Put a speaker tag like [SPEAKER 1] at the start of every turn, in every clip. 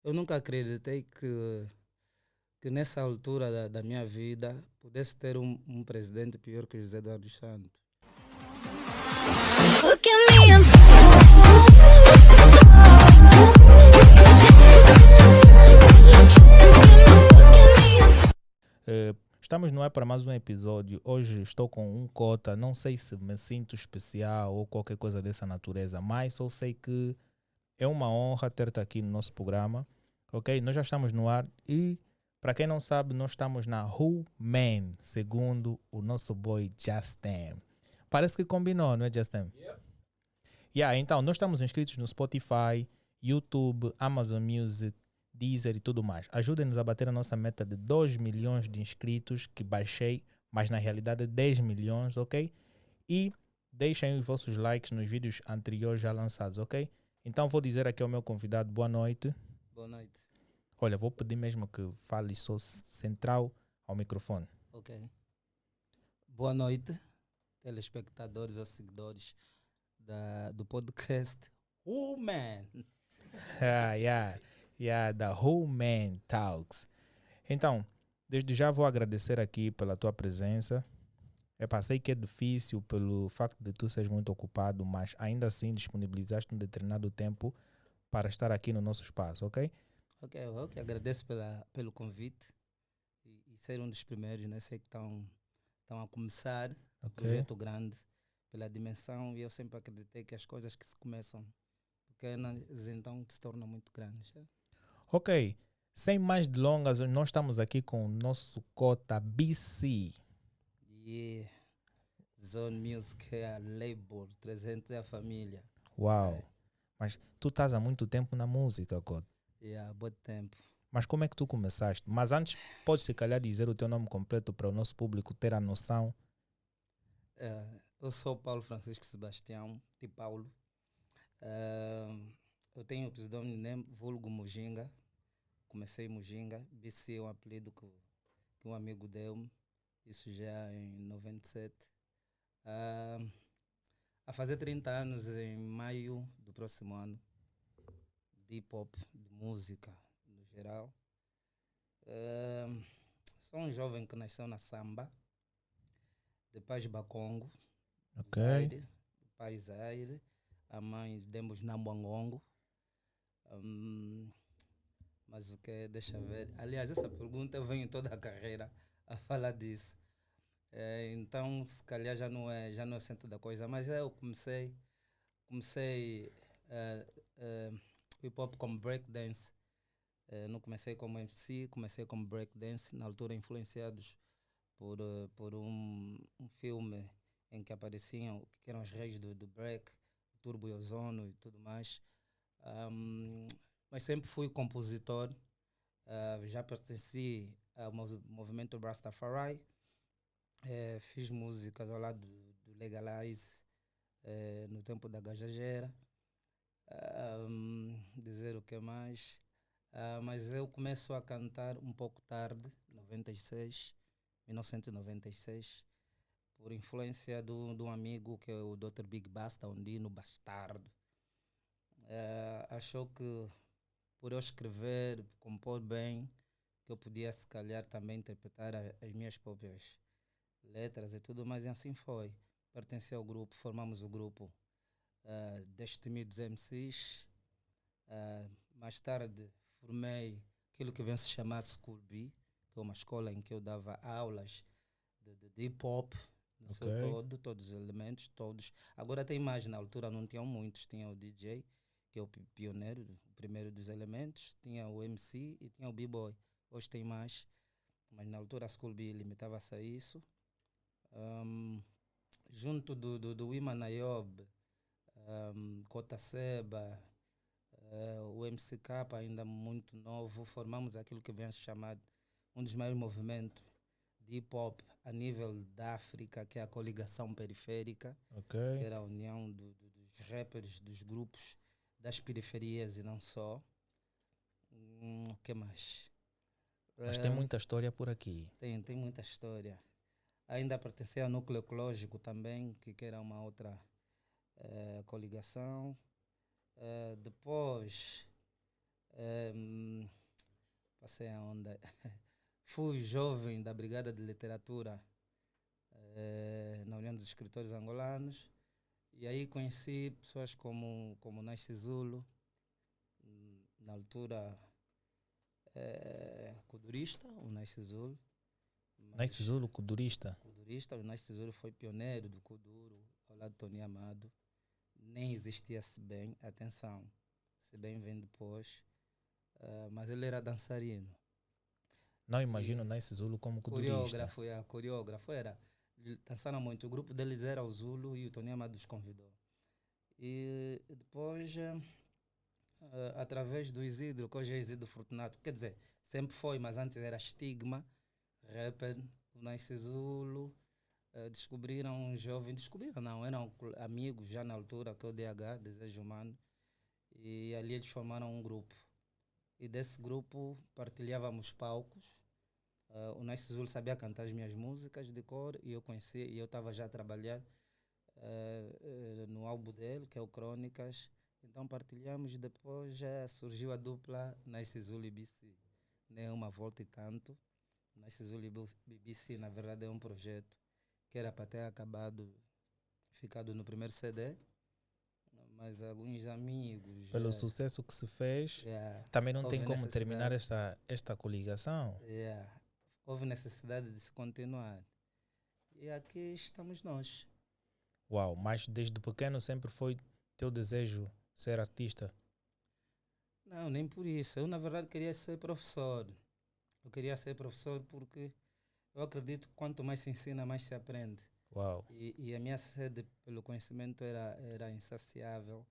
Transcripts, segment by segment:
[SPEAKER 1] Eu nunca acreditei que nessa altura da minha vida pudesse ter um presidente pior que José Eduardo dos Santos.
[SPEAKER 2] Look at me, I'm
[SPEAKER 3] Estamos no ar para mais um episódio. Hoje estou com um cota. Não sei se me sinto especial ou qualquer coisa dessa natureza, mas só sei que é uma honra ter-te aqui no nosso programa. Ok? Nós já estamos no ar e, para quem não sabe, nós estamos na Who Man, segundo o nosso boy Justin. Parece que combinou, não é, Justin? Yeah, então, nós estamos inscritos no Spotify, YouTube, Amazon Music, Deezer e tudo mais. Ajudem-nos a bater a nossa meta de 2 milhões de inscritos, que baixei, mas na realidade é 10 milhões, ok? E deixem os vossos likes nos vídeos anteriores já lançados, ok? Então vou dizer aqui ao meu convidado, boa noite.
[SPEAKER 1] Boa noite.
[SPEAKER 3] Olha, vou pedir mesmo que fale só central ao microfone.
[SPEAKER 1] Ok. Boa noite, telespectadores ou seguidores do podcast Man.
[SPEAKER 3] Da Whole Man Talks. Então, desde já vou agradecer aqui pela tua presença. Sei que é difícil pelo facto de tu seres muito ocupado, mas ainda assim disponibilizaste um determinado tempo para estar aqui no nosso espaço, ok?
[SPEAKER 1] Ok, eu que agradeço pelo convite e ser um dos primeiros, né? Sei que estão a começar um projeto grande pela dimensão e eu sempre acreditei que as coisas que se começam pequenas então se tornam muito grandes.
[SPEAKER 3] Ok, sem mais delongas, nós estamos aqui com o nosso cota BC.
[SPEAKER 1] Yeah. Zone Music é a label, 300 é a família.
[SPEAKER 3] Uau, mas tu estás há muito tempo na música, Cota.
[SPEAKER 1] Yeah, bom tempo.
[SPEAKER 3] Mas como é que tu começaste? Mas antes, podes se calhar dizer o teu nome completo para o nosso público ter a noção.
[SPEAKER 1] Eu sou Paulo Francisco Sebastião, de Paulo. Eu tenho o pseudônimo vulgo Mujinga. Comecei em Mujinga. BC é um apelido que um amigo deu-me. Isso já em 97. A fazer 30 anos em maio do próximo ano. De hip-hop, de música no geral. Sou um jovem que nasceu na Samba. De pais Bacongo.
[SPEAKER 3] Ok.
[SPEAKER 1] Zaire, pai Zaire. A mãe demos Nambuangongo. Mas o que? Deixa ver. Aliás, essa pergunta eu venho toda a carreira a falar disso. Então, se calhar já não é o centro da coisa. Mas eu comecei hip hop como breakdance. Não comecei como MC, comecei como breakdance. Na altura, influenciados por um filme em que apareciam, que eram os reis do break, Turbo e Ozono e tudo mais. Mas sempre fui compositor. Já pertenci ao movimento Rastafari. Fiz músicas ao lado do Legalize no tempo da Gajajera. Dizer o que mais? Mas eu começo a cantar um pouco tarde, 1996, por influência de um amigo que é o Dr. Big Basta, Ondino Bastardo. Achou que por eu escrever, compor bem, que eu podia se calhar também interpretar as minhas próprias letras e tudo mais, e assim foi. Pertenci ao grupo, formamos o grupo Destemidos MCs. Mais tarde formei aquilo que vem se chamar School B, que é uma escola em que eu dava aulas de hip hop, no seu todo, todos os elementos, todos. Agora tem mais, na altura não tinham muitos, tinha o DJ, que é o pioneiro, o primeiro dos elementos, tinha o MC e tinha o B-Boy. Hoje tem mais, mas na altura a School B limitava-se a isso. Junto do Iman Nayob, Kota Seba, o MCK ainda muito novo, formamos aquilo que vem a se chamar um dos maiores movimentos de hip hop a nível da África, que é a coligação periférica, que era a união dos rappers, dos grupos das periferias e não só. O que mais?
[SPEAKER 3] Mas tem muita história por aqui.
[SPEAKER 1] Tem muita história. Ainda pertencia ao núcleo ecológico também, que era uma outra coligação. Depois Passei a onda. Fui jovem da Brigada de Literatura na União dos Escritores Angolanos. E aí conheci pessoas como Nice Zulu, na altura kudurista, o Nice Zulu.
[SPEAKER 3] Nice Zulu, kudurista.
[SPEAKER 1] O Nice Zulu foi pioneiro do kuduro, ao lado de Tony Amado. Nem existia Sebem, atenção, Sebem vem depois, mas ele era dançarino.
[SPEAKER 3] Não imagino Nice Zulu como kudurista.
[SPEAKER 1] Coreógrafo era. Dançaram muito. O grupo deles era o Zulu e o Tony Amado os convidou. E depois, através do Isidro, que hoje é Isidro Fortunato, quer dizer, sempre foi, mas antes era Estigma, rapper, o Nice Zulu, descobriram um jovem, eram amigos já na altura, que é o DH, Desejo Humano, e ali eles formaram um grupo. E desse grupo partilhávamos palcos. O Nice Zulu sabia cantar as minhas músicas de cor e eu conhecia, e eu estava já a trabalhar no álbum dele, que é o Crônicas. Então partilhamos e depois já surgiu a dupla Nice Zulu e BC. Nem uma volta e tanto. Nice Zulu e BC, na verdade, é um projeto que era para ter ficado no primeiro CD, mas alguns amigos...
[SPEAKER 3] Pelo sucesso que se fez, também não tem como terminar esta coligação.
[SPEAKER 1] Houve necessidade de se continuar. E aqui estamos nós.
[SPEAKER 3] Uau, mas desde pequeno sempre foi teu desejo ser artista?
[SPEAKER 1] Não, nem por isso. Eu, na verdade, queria ser professor. Eu queria ser professor porque eu acredito que quanto mais se ensina, mais se aprende.
[SPEAKER 3] Uau.
[SPEAKER 1] E a minha sede pelo conhecimento era insaciável.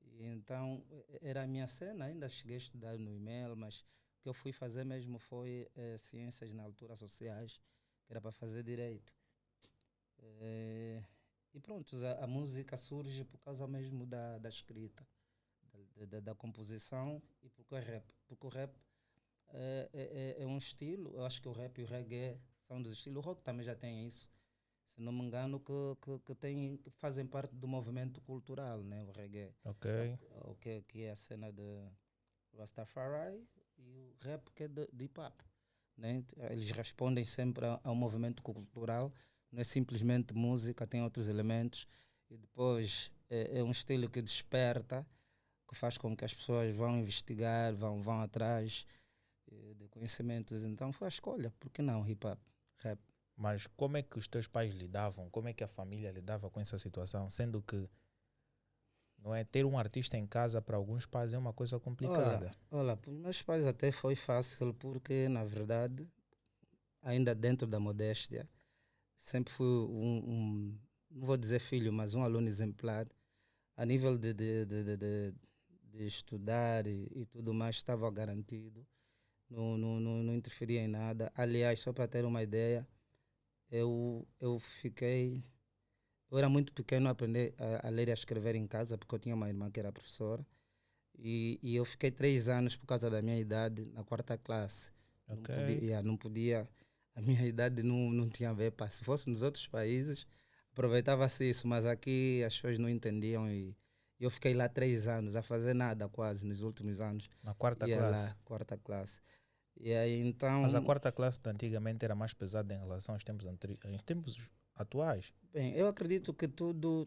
[SPEAKER 1] E então, era a minha cena. Ainda cheguei a estudar no e-mail, mas o que eu fui fazer mesmo foi ciências na altura sociais, que era para fazer direito. E pronto, a música surge por causa mesmo da escrita, da composição, e porque é rap. Porque o rap é um estilo, eu acho que o rap e o reggae são dos estilos. O rock também já tem isso, se não me engano, que fazem parte do movimento cultural, né? O reggae.
[SPEAKER 3] Ok.
[SPEAKER 1] Que é a cena de Rastafari, e o rap que é de hip hop. Né? Eles respondem sempre ao movimento cultural, não é simplesmente música, tem outros elementos. E depois é um estilo que desperta, que faz com que as pessoas vão investigar, vão atrás de conhecimentos. Então foi a escolha, por que não hip hop, rap?
[SPEAKER 3] Mas como é que os teus pais lidavam? Como é que a família lidava com essa situação? Sendo que não é ter um artista em casa para alguns pais é uma coisa complicada.
[SPEAKER 1] Olha, para os meus pais até foi fácil, porque na verdade, ainda dentro da modéstia, sempre fui não vou dizer filho, mas um aluno exemplar. A nível de estudar e tudo mais, estava garantido. Não interferia em nada. Aliás, só para ter uma ideia, eu era muito pequeno a aprender a ler e a escrever em casa, porque eu tinha uma irmã que era professora. E eu fiquei 3 anos, por causa da minha idade, na 4ª classe.
[SPEAKER 3] Okay.
[SPEAKER 1] Não podia, a minha idade não tinha a ver. Se fosse nos outros países, aproveitava-se isso, mas aqui as pessoas não entendiam. E eu fiquei lá 3 anos, a fazer nada quase, nos últimos anos.
[SPEAKER 3] Na 4ª classe?
[SPEAKER 1] Lá, 4ª classe. E aí, então...
[SPEAKER 3] Mas a 4ª classe de antigamente era mais pesada em relação aos tempos atuais?
[SPEAKER 1] Bem, eu acredito que tudo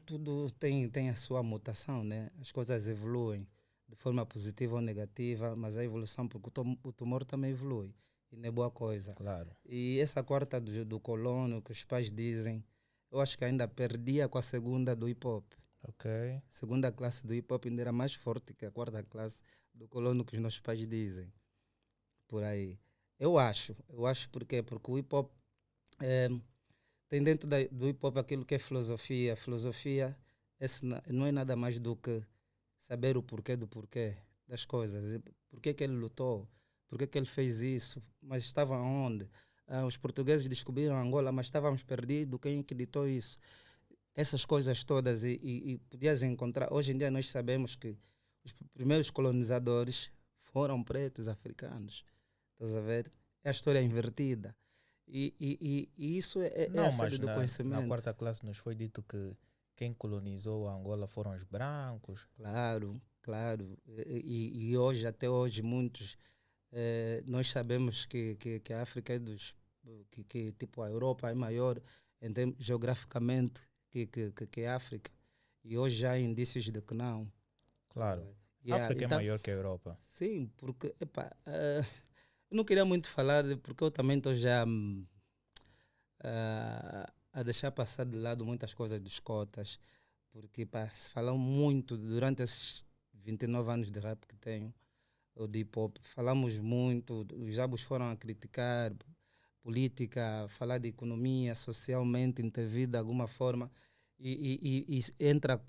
[SPEAKER 1] tem a sua mutação, né? As coisas evoluem de forma positiva ou negativa, mas a evolução, porque o tumor também evolui, e não é boa coisa.
[SPEAKER 3] Claro.
[SPEAKER 1] E essa 4ª do colono, que os pais dizem, eu acho que ainda perdia com a 2ª do hip-hop.
[SPEAKER 3] Ok.
[SPEAKER 1] A 2ª classe do hip-hop ainda era mais forte que a 4ª classe do colono, que os nossos pais dizem. Por aí. Eu acho porque o hip-hop tem dentro do hip-hop aquilo que é filosofia. Filosofia não é nada mais do que saber o porquê do porquê das coisas. Por que ele lutou? Por que ele fez isso? Mas estava onde? Os portugueses descobriram Angola, mas estávamos perdidos. Quem acreditou isso? Essas coisas todas. E podias encontrar... Hoje em dia nós sabemos que os primeiros colonizadores foram pretos africanos. Estás a ver? É a história invertida. E isso é a sede do conhecimento.
[SPEAKER 3] Na 4ª classe nos foi dito que quem colonizou a Angola foram os brancos.
[SPEAKER 1] Claro. claro. E hoje, até hoje, muitos, nós sabemos que a África é que tipo a Europa é maior geograficamente que a África. E hoje já há indícios de que não.
[SPEAKER 3] Claro. A
[SPEAKER 1] Yeah,
[SPEAKER 3] África é
[SPEAKER 1] então,
[SPEAKER 3] maior que a Europa.
[SPEAKER 1] sim, porque epá, eu não queria muito falar, porque eu também estou já a deixar passar de lado muitas coisas dos cotas, porque pá, se falam muito durante esses 29 anos de rap que tenho, ou de hip hop, falamos muito, os jabos foram a criticar política, falar de economia, socialmente, intervir de alguma forma, e entra,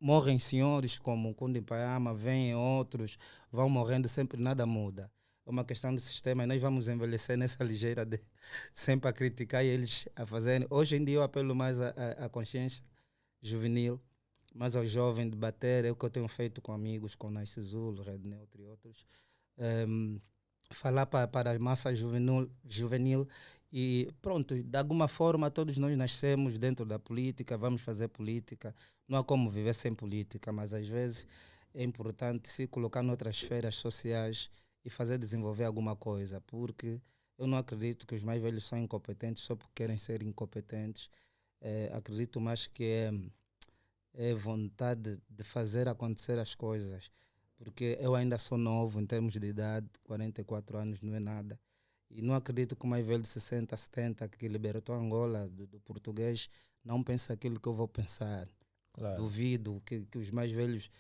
[SPEAKER 1] morrem senhores como Kundi Payama, vêm outros, vão morrendo, sempre nada muda. É uma questão de sistema e nós vamos envelhecer nessa ligeira de sempre a criticar e eles a fazerem. Hoje em dia eu apelo mais à consciência juvenil, mais ao jovem debater, é o que eu tenho feito com amigos, com Nice Zulu, Red Neutro e outros. Um, Falar para a massa juvenil e pronto, de alguma forma todos nós nascemos dentro da política, vamos fazer política, não há como viver sem política, mas às vezes é importante se colocar noutras esferas sociais e fazer desenvolver alguma coisa, porque eu não acredito que os mais velhos são incompetentes só porque querem ser incompetentes. Acredito mais que é vontade de fazer acontecer as coisas, porque eu ainda sou novo em termos de idade, 44 anos não é nada, e não acredito que o mais velho de 60, 70 que libertou Angola do português não pense aquilo que eu vou pensar.
[SPEAKER 3] Claro.
[SPEAKER 1] Duvido que os mais velhos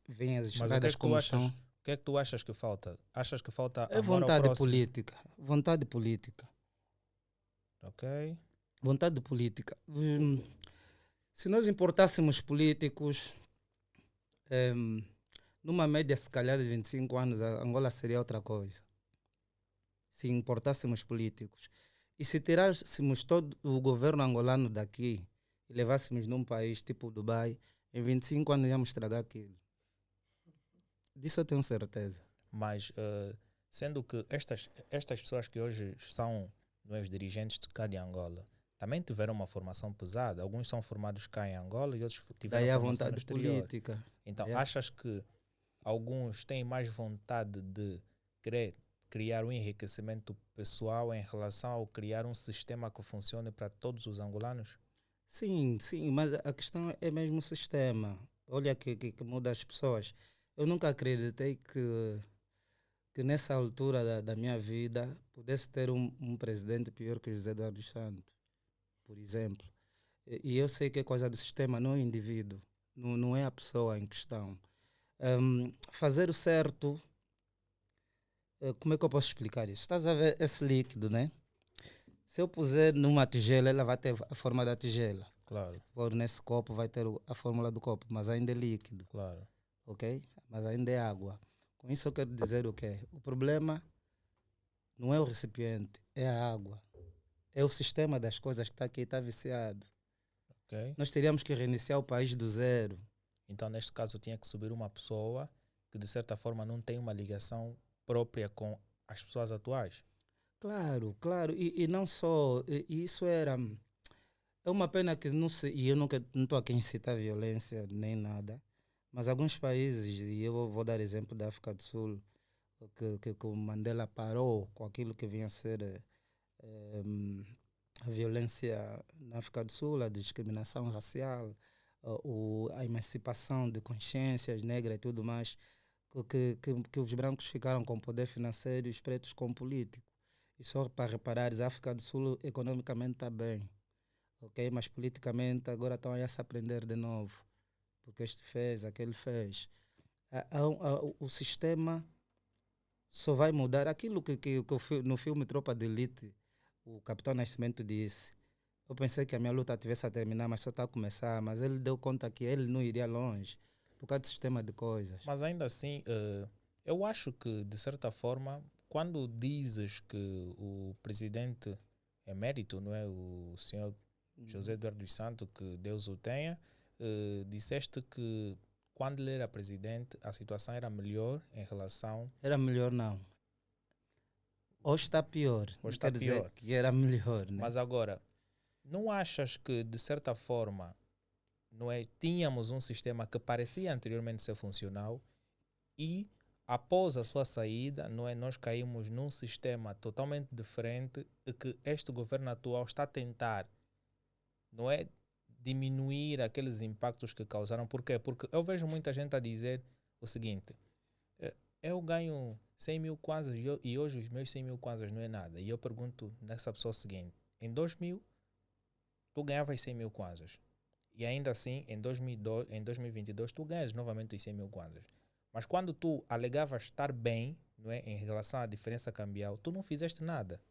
[SPEAKER 1] venham as
[SPEAKER 3] Mas o que é
[SPEAKER 1] estradas
[SPEAKER 3] que tu
[SPEAKER 1] como
[SPEAKER 3] achas?
[SPEAKER 1] estão.
[SPEAKER 3] O que é que tu achas que falta? Achas que falta
[SPEAKER 1] É
[SPEAKER 3] amor ao
[SPEAKER 1] vontade
[SPEAKER 3] próximo?
[SPEAKER 1] política, vontade política,
[SPEAKER 3] Ok.
[SPEAKER 1] vontade política. Se nós importássemos políticos, numa média se calhar de 25 anos, a Angola seria outra coisa. Se importássemos políticos. E se tirássemos todo o governo angolano daqui e levássemos num país tipo Dubai, em 25 anos íamos estragar aquilo. Disso eu tenho certeza.
[SPEAKER 3] Mas sendo que estas pessoas que hoje são os dirigentes de cá de Angola também tiveram uma formação pesada. Alguns são formados cá em Angola e outros tiveram
[SPEAKER 1] Daí a
[SPEAKER 3] formação no
[SPEAKER 1] vontade
[SPEAKER 3] exterior.
[SPEAKER 1] política.
[SPEAKER 3] Então,
[SPEAKER 1] Yeah.
[SPEAKER 3] achas que alguns têm mais vontade de querer criar um enriquecimento pessoal em relação ao criar um sistema que funcione para todos os angolanos?
[SPEAKER 1] Sim, sim, mas a questão é mesmo o sistema. Olha que muda as pessoas. Eu nunca acreditei que nessa altura da minha vida pudesse ter um presidente pior que José Eduardo Santos, por exemplo. E eu sei que é coisa do sistema, não é o indivíduo, não é a pessoa em questão. Fazer o certo, como é que eu posso explicar isso? Estás a ver esse líquido, né? Se eu puser numa tigela, ela vai ter a forma da tigela.
[SPEAKER 3] Claro,
[SPEAKER 1] Se for nesse copo, vai ter a fórmula do copo, mas ainda é líquido,
[SPEAKER 3] claro.
[SPEAKER 1] ok? Mas ainda é água. Com isso eu quero dizer o quê? O problema não é o recipiente, é a água. É o sistema das coisas que está aqui, está viciado.
[SPEAKER 3] Ok.
[SPEAKER 1] Nós teríamos que reiniciar o país do zero.
[SPEAKER 3] Então, neste caso, tinha que subir uma pessoa que, de certa forma, não tem uma ligação própria com as pessoas atuais.
[SPEAKER 1] Claro, claro. E não só. E isso era. É uma pena que não se. E eu nunca não estou aqui a incitar violência nem nada. Mas alguns países, e eu vou dar exemplo da África do Sul, que o Mandela parou com aquilo que vinha a ser a violência na África do Sul, a discriminação racial, a emancipação de consciências negras e tudo mais, que os brancos ficaram com poder financeiro e os pretos com político. E só para reparar, a África do Sul economicamente está bem, ok? Mas politicamente agora estão aí a se aprender de novo, porque este fez, aquele fez. O sistema só vai mudar aquilo que no filme Tropa de Elite o Capitão Nascimento disse. Eu pensei que a minha luta tivesse a terminar, mas só está a começar. Mas ele deu conta que ele não iria longe por causa do sistema de coisas.
[SPEAKER 3] Mas ainda assim, eu acho que, de certa forma, quando dizes que o presidente emérito, não é, o senhor José Eduardo dos Santos, que Deus o tenha, disseste que quando ele era presidente a situação era melhor em relação...
[SPEAKER 1] Era melhor não. Hoje está pior.
[SPEAKER 3] Hoje
[SPEAKER 1] Não
[SPEAKER 3] está
[SPEAKER 1] quer dizer
[SPEAKER 3] pior.
[SPEAKER 1] que era melhor, né?
[SPEAKER 3] Mas agora, não achas que, de certa forma, não é? Tínhamos um sistema que parecia anteriormente ser funcional e após a sua saída, não é? Nós caímos num sistema totalmente diferente e que este governo atual está a tentar, não é? Diminuir aqueles impactos que causaram. Por quê? Porque eu vejo muita gente a dizer o seguinte: eu ganho 100 mil kwanzas e hoje os meus 100 mil kwanzas não é nada. E eu pergunto nessa pessoa o seguinte: em 2000 tu ganhavas 100 mil kwanzas e ainda assim em 2022 tu ganhas novamente os 100 mil kwanzas. Mas quando tu alegavas estar bem, não é, em relação à diferença cambial, tu não fizeste nada,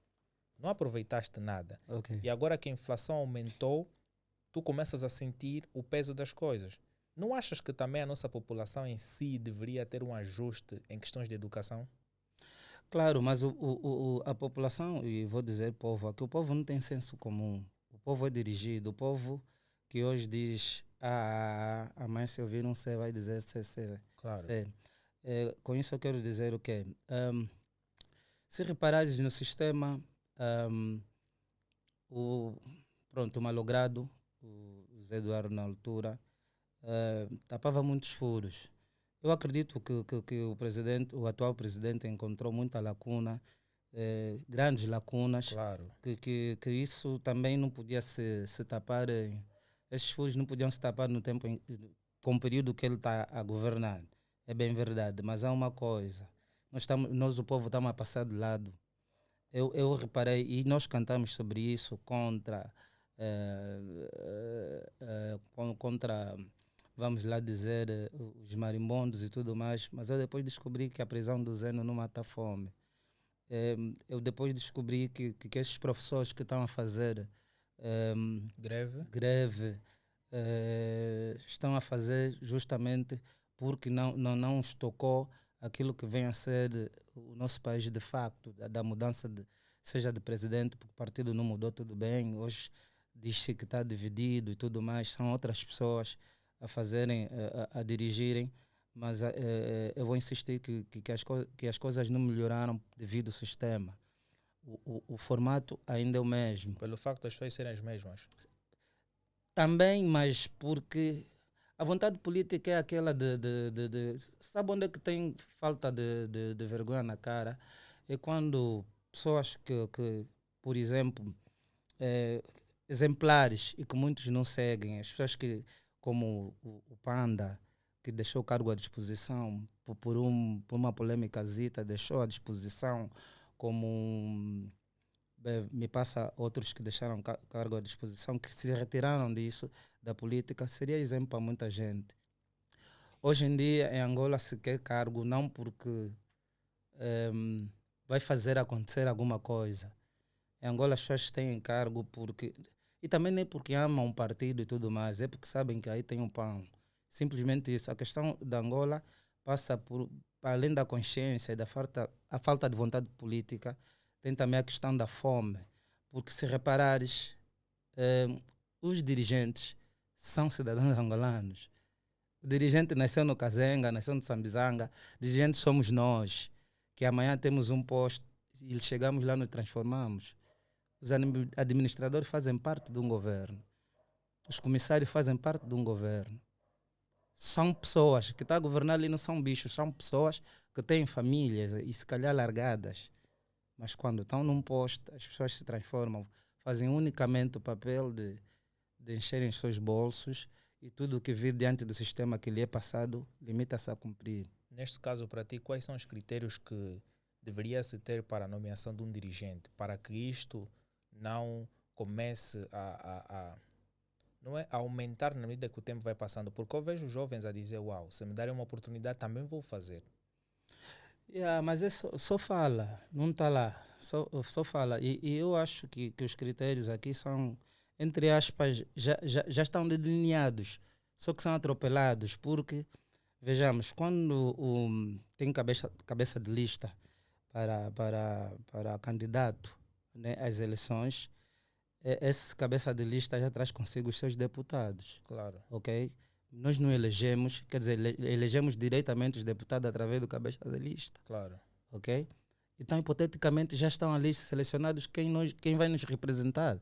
[SPEAKER 3] não aproveitaste nada.
[SPEAKER 1] Ok.
[SPEAKER 3] E agora que a inflação aumentou, tu começas a sentir o peso das coisas. Não achas que também a nossa população em si deveria ter um ajuste em questões de educação?
[SPEAKER 1] Claro, mas a população, e vou dizer povo, aqui o povo não tem senso comum. O povo é dirigido. O povo que hoje diz amanhã se ouvir um C vai dizer C.
[SPEAKER 3] Claro.
[SPEAKER 1] Com isso eu quero dizer o quê? Se reparares no sistema, o malogrado, o Zé Eduardo na altura, tapava muitos furos. Eu acredito que o atual presidente encontrou muita lacuna, grandes lacunas,
[SPEAKER 3] Claro.
[SPEAKER 1] que isso também não podia se tapar, esses furos não podiam se tapar no tempo, com o período que ele está a governar. É bem verdade, mas há uma coisa, nós o povo estamos a passar de lado. Eu reparei, e nós cantamos sobre isso contra, vamos lá dizer, os marimbondos e tudo mais, mas eu depois descobri que a prisão do Zeno não mata a fome. Eu depois descobri que esses professores que estão a fazer greve estão a fazer justamente porque não os tocou aquilo que vem a ser o nosso país de facto, da mudança, seja de presidente, porque o partido não mudou, tudo bem, hoje diz-se que está dividido e tudo mais, são outras pessoas a fazerem, a dirigirem, mas eu vou insistir que as coisas não melhoraram devido ao sistema. O formato ainda é o mesmo.
[SPEAKER 3] Pelo facto das pessoas serem as mesmas.
[SPEAKER 1] Também, mas porque a vontade política é aquela de sabe onde é que tem falta de vergonha na cara? É quando pessoas que por exemplo, exemplares e que muitos não seguem, as pessoas que, como o Panda, que deixou o cargo à disposição por uma polêmica zita, deixou à disposição, como me passa outros que deixaram cargo à disposição, que se retiraram disso, da política, seria exemplo para muita gente. Hoje em dia, em Angola, se quer cargo não porque vai fazer acontecer alguma coisa. Em Angola, as pessoas têm cargo porque... E também nem porque amam um partido e tudo mais, é porque sabem que aí tem um pão. Simplesmente isso. A questão da Angola passa por, para além da consciência e a falta de vontade política, tem também a questão da fome. Porque se reparares, os dirigentes são cidadãos angolanos. O dirigente nasceu no Kazenga, nasceu no Sambizanga. Dirigentes somos nós, que amanhã temos um posto e chegamos lá e nos transformamos. Os administradores fazem parte de um governo. Os comissários fazem parte de um governo. São pessoas que estão a governar ali, não são bichos, são pessoas que têm famílias e se calhar largadas. Mas quando estão num posto, as pessoas se transformam, fazem unicamente o papel de encherem os seus bolsos e tudo o que vir diante do sistema que lhe é passado limita-se a cumprir.
[SPEAKER 3] Neste caso, para ti, quais são os critérios que deveria se ter para a nomeação de um dirigente, para que isto não comece não é, a aumentar na medida que o tempo vai passando? Porque eu vejo jovens a dizer, uau, se me darem uma oportunidade também vou fazer.
[SPEAKER 1] Mas é só fala, não está lá, só fala. E eu acho que os critérios aqui são, entre aspas, já estão delineados, só que são atropelados, porque, vejamos, quando tem cabeça de lista para candidato, né, às eleições, esse cabeça de lista já traz consigo os seus deputados.
[SPEAKER 3] Claro.
[SPEAKER 1] Ok? Nós não elegemos, quer dizer, elegemos diretamente os deputados através do cabeça de lista.
[SPEAKER 3] Claro.
[SPEAKER 1] Ok? Então, hipoteticamente, já estão ali selecionados quem vai nos representar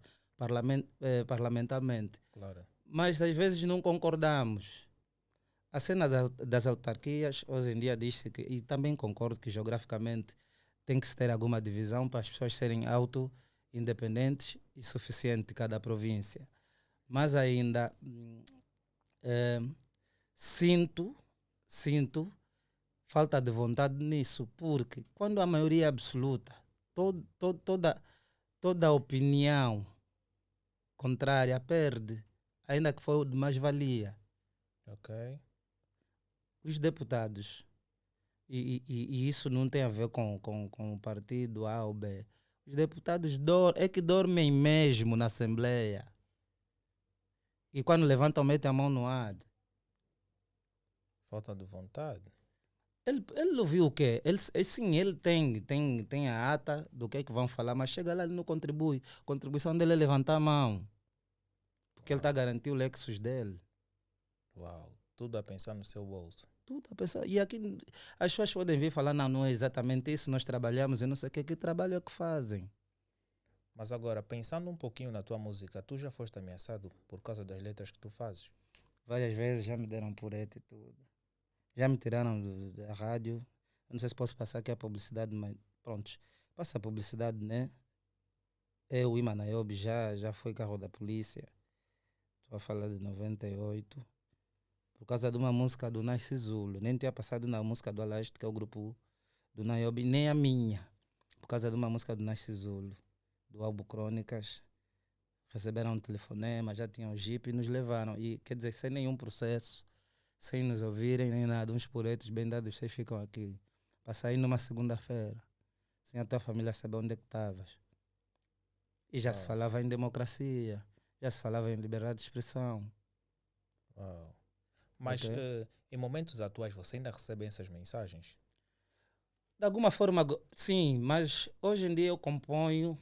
[SPEAKER 1] parlamentarmente.
[SPEAKER 3] Claro.
[SPEAKER 1] mas às vezes não concordamos. A cena das autarquias, hoje em dia diz-se que, e também concordo que geograficamente tem que se ter alguma divisão para as pessoas serem auto-independentes e suficiente de cada província. Mas ainda eh, sinto falta de vontade nisso, porque quando a maioria é absoluta, toda opinião contrária perde, ainda que for de mais-valia.
[SPEAKER 3] Ok.
[SPEAKER 1] Os deputados, e isso não tem a ver com o partido A ou B, os deputados é que dormem mesmo na Assembleia. E quando levantam, metem a mão no ar.
[SPEAKER 3] Falta de vontade.
[SPEAKER 1] Ele ouviu o quê? Sim, ele tem a ata do que é que vão falar, mas chega lá, ele não contribui. A contribuição dele é levantar a mão. Porque ele está a garantir o Lexus dele.
[SPEAKER 3] Uau, tudo a pensar no seu bolso.
[SPEAKER 1] Tudo a pensar. E aqui as pessoas podem vir falar, não é exatamente isso, nós trabalhamos, eu não sei o que trabalho é que fazem.
[SPEAKER 3] Mas agora, pensando um pouquinho na tua música, tu já foste ameaçado por causa das letras que tu fazes?
[SPEAKER 1] Várias vezes já me deram purete e tudo. Já me tiraram da rádio. Eu não sei se posso passar aqui a publicidade, mas pronto. Passa a publicidade, né? Eu e Manaiobi já foi carro da polícia. Estou a falar de 98. Por causa de uma música do Nasce Zulu. Nem tinha passado na música do Aleste, que é o grupo do Naiobi, nem a minha. Por causa de uma música do Nasce Zulu, do álbum Crônicas. Receberam um telefonema, já tinham o Jeep e nos levaram. E quer dizer, sem nenhum processo, sem nos ouvirem nem nada. Uns puretos bem dados, vocês ficam aqui. Para sair numa segunda-feira, sem a tua família saber onde é que estavas. E já se falava em democracia, já se falava em liberdade de expressão.
[SPEAKER 3] Uau. Mas
[SPEAKER 1] Okay.
[SPEAKER 3] Em momentos atuais você ainda recebe essas mensagens?
[SPEAKER 1] De alguma forma, sim, mas hoje em dia eu componho,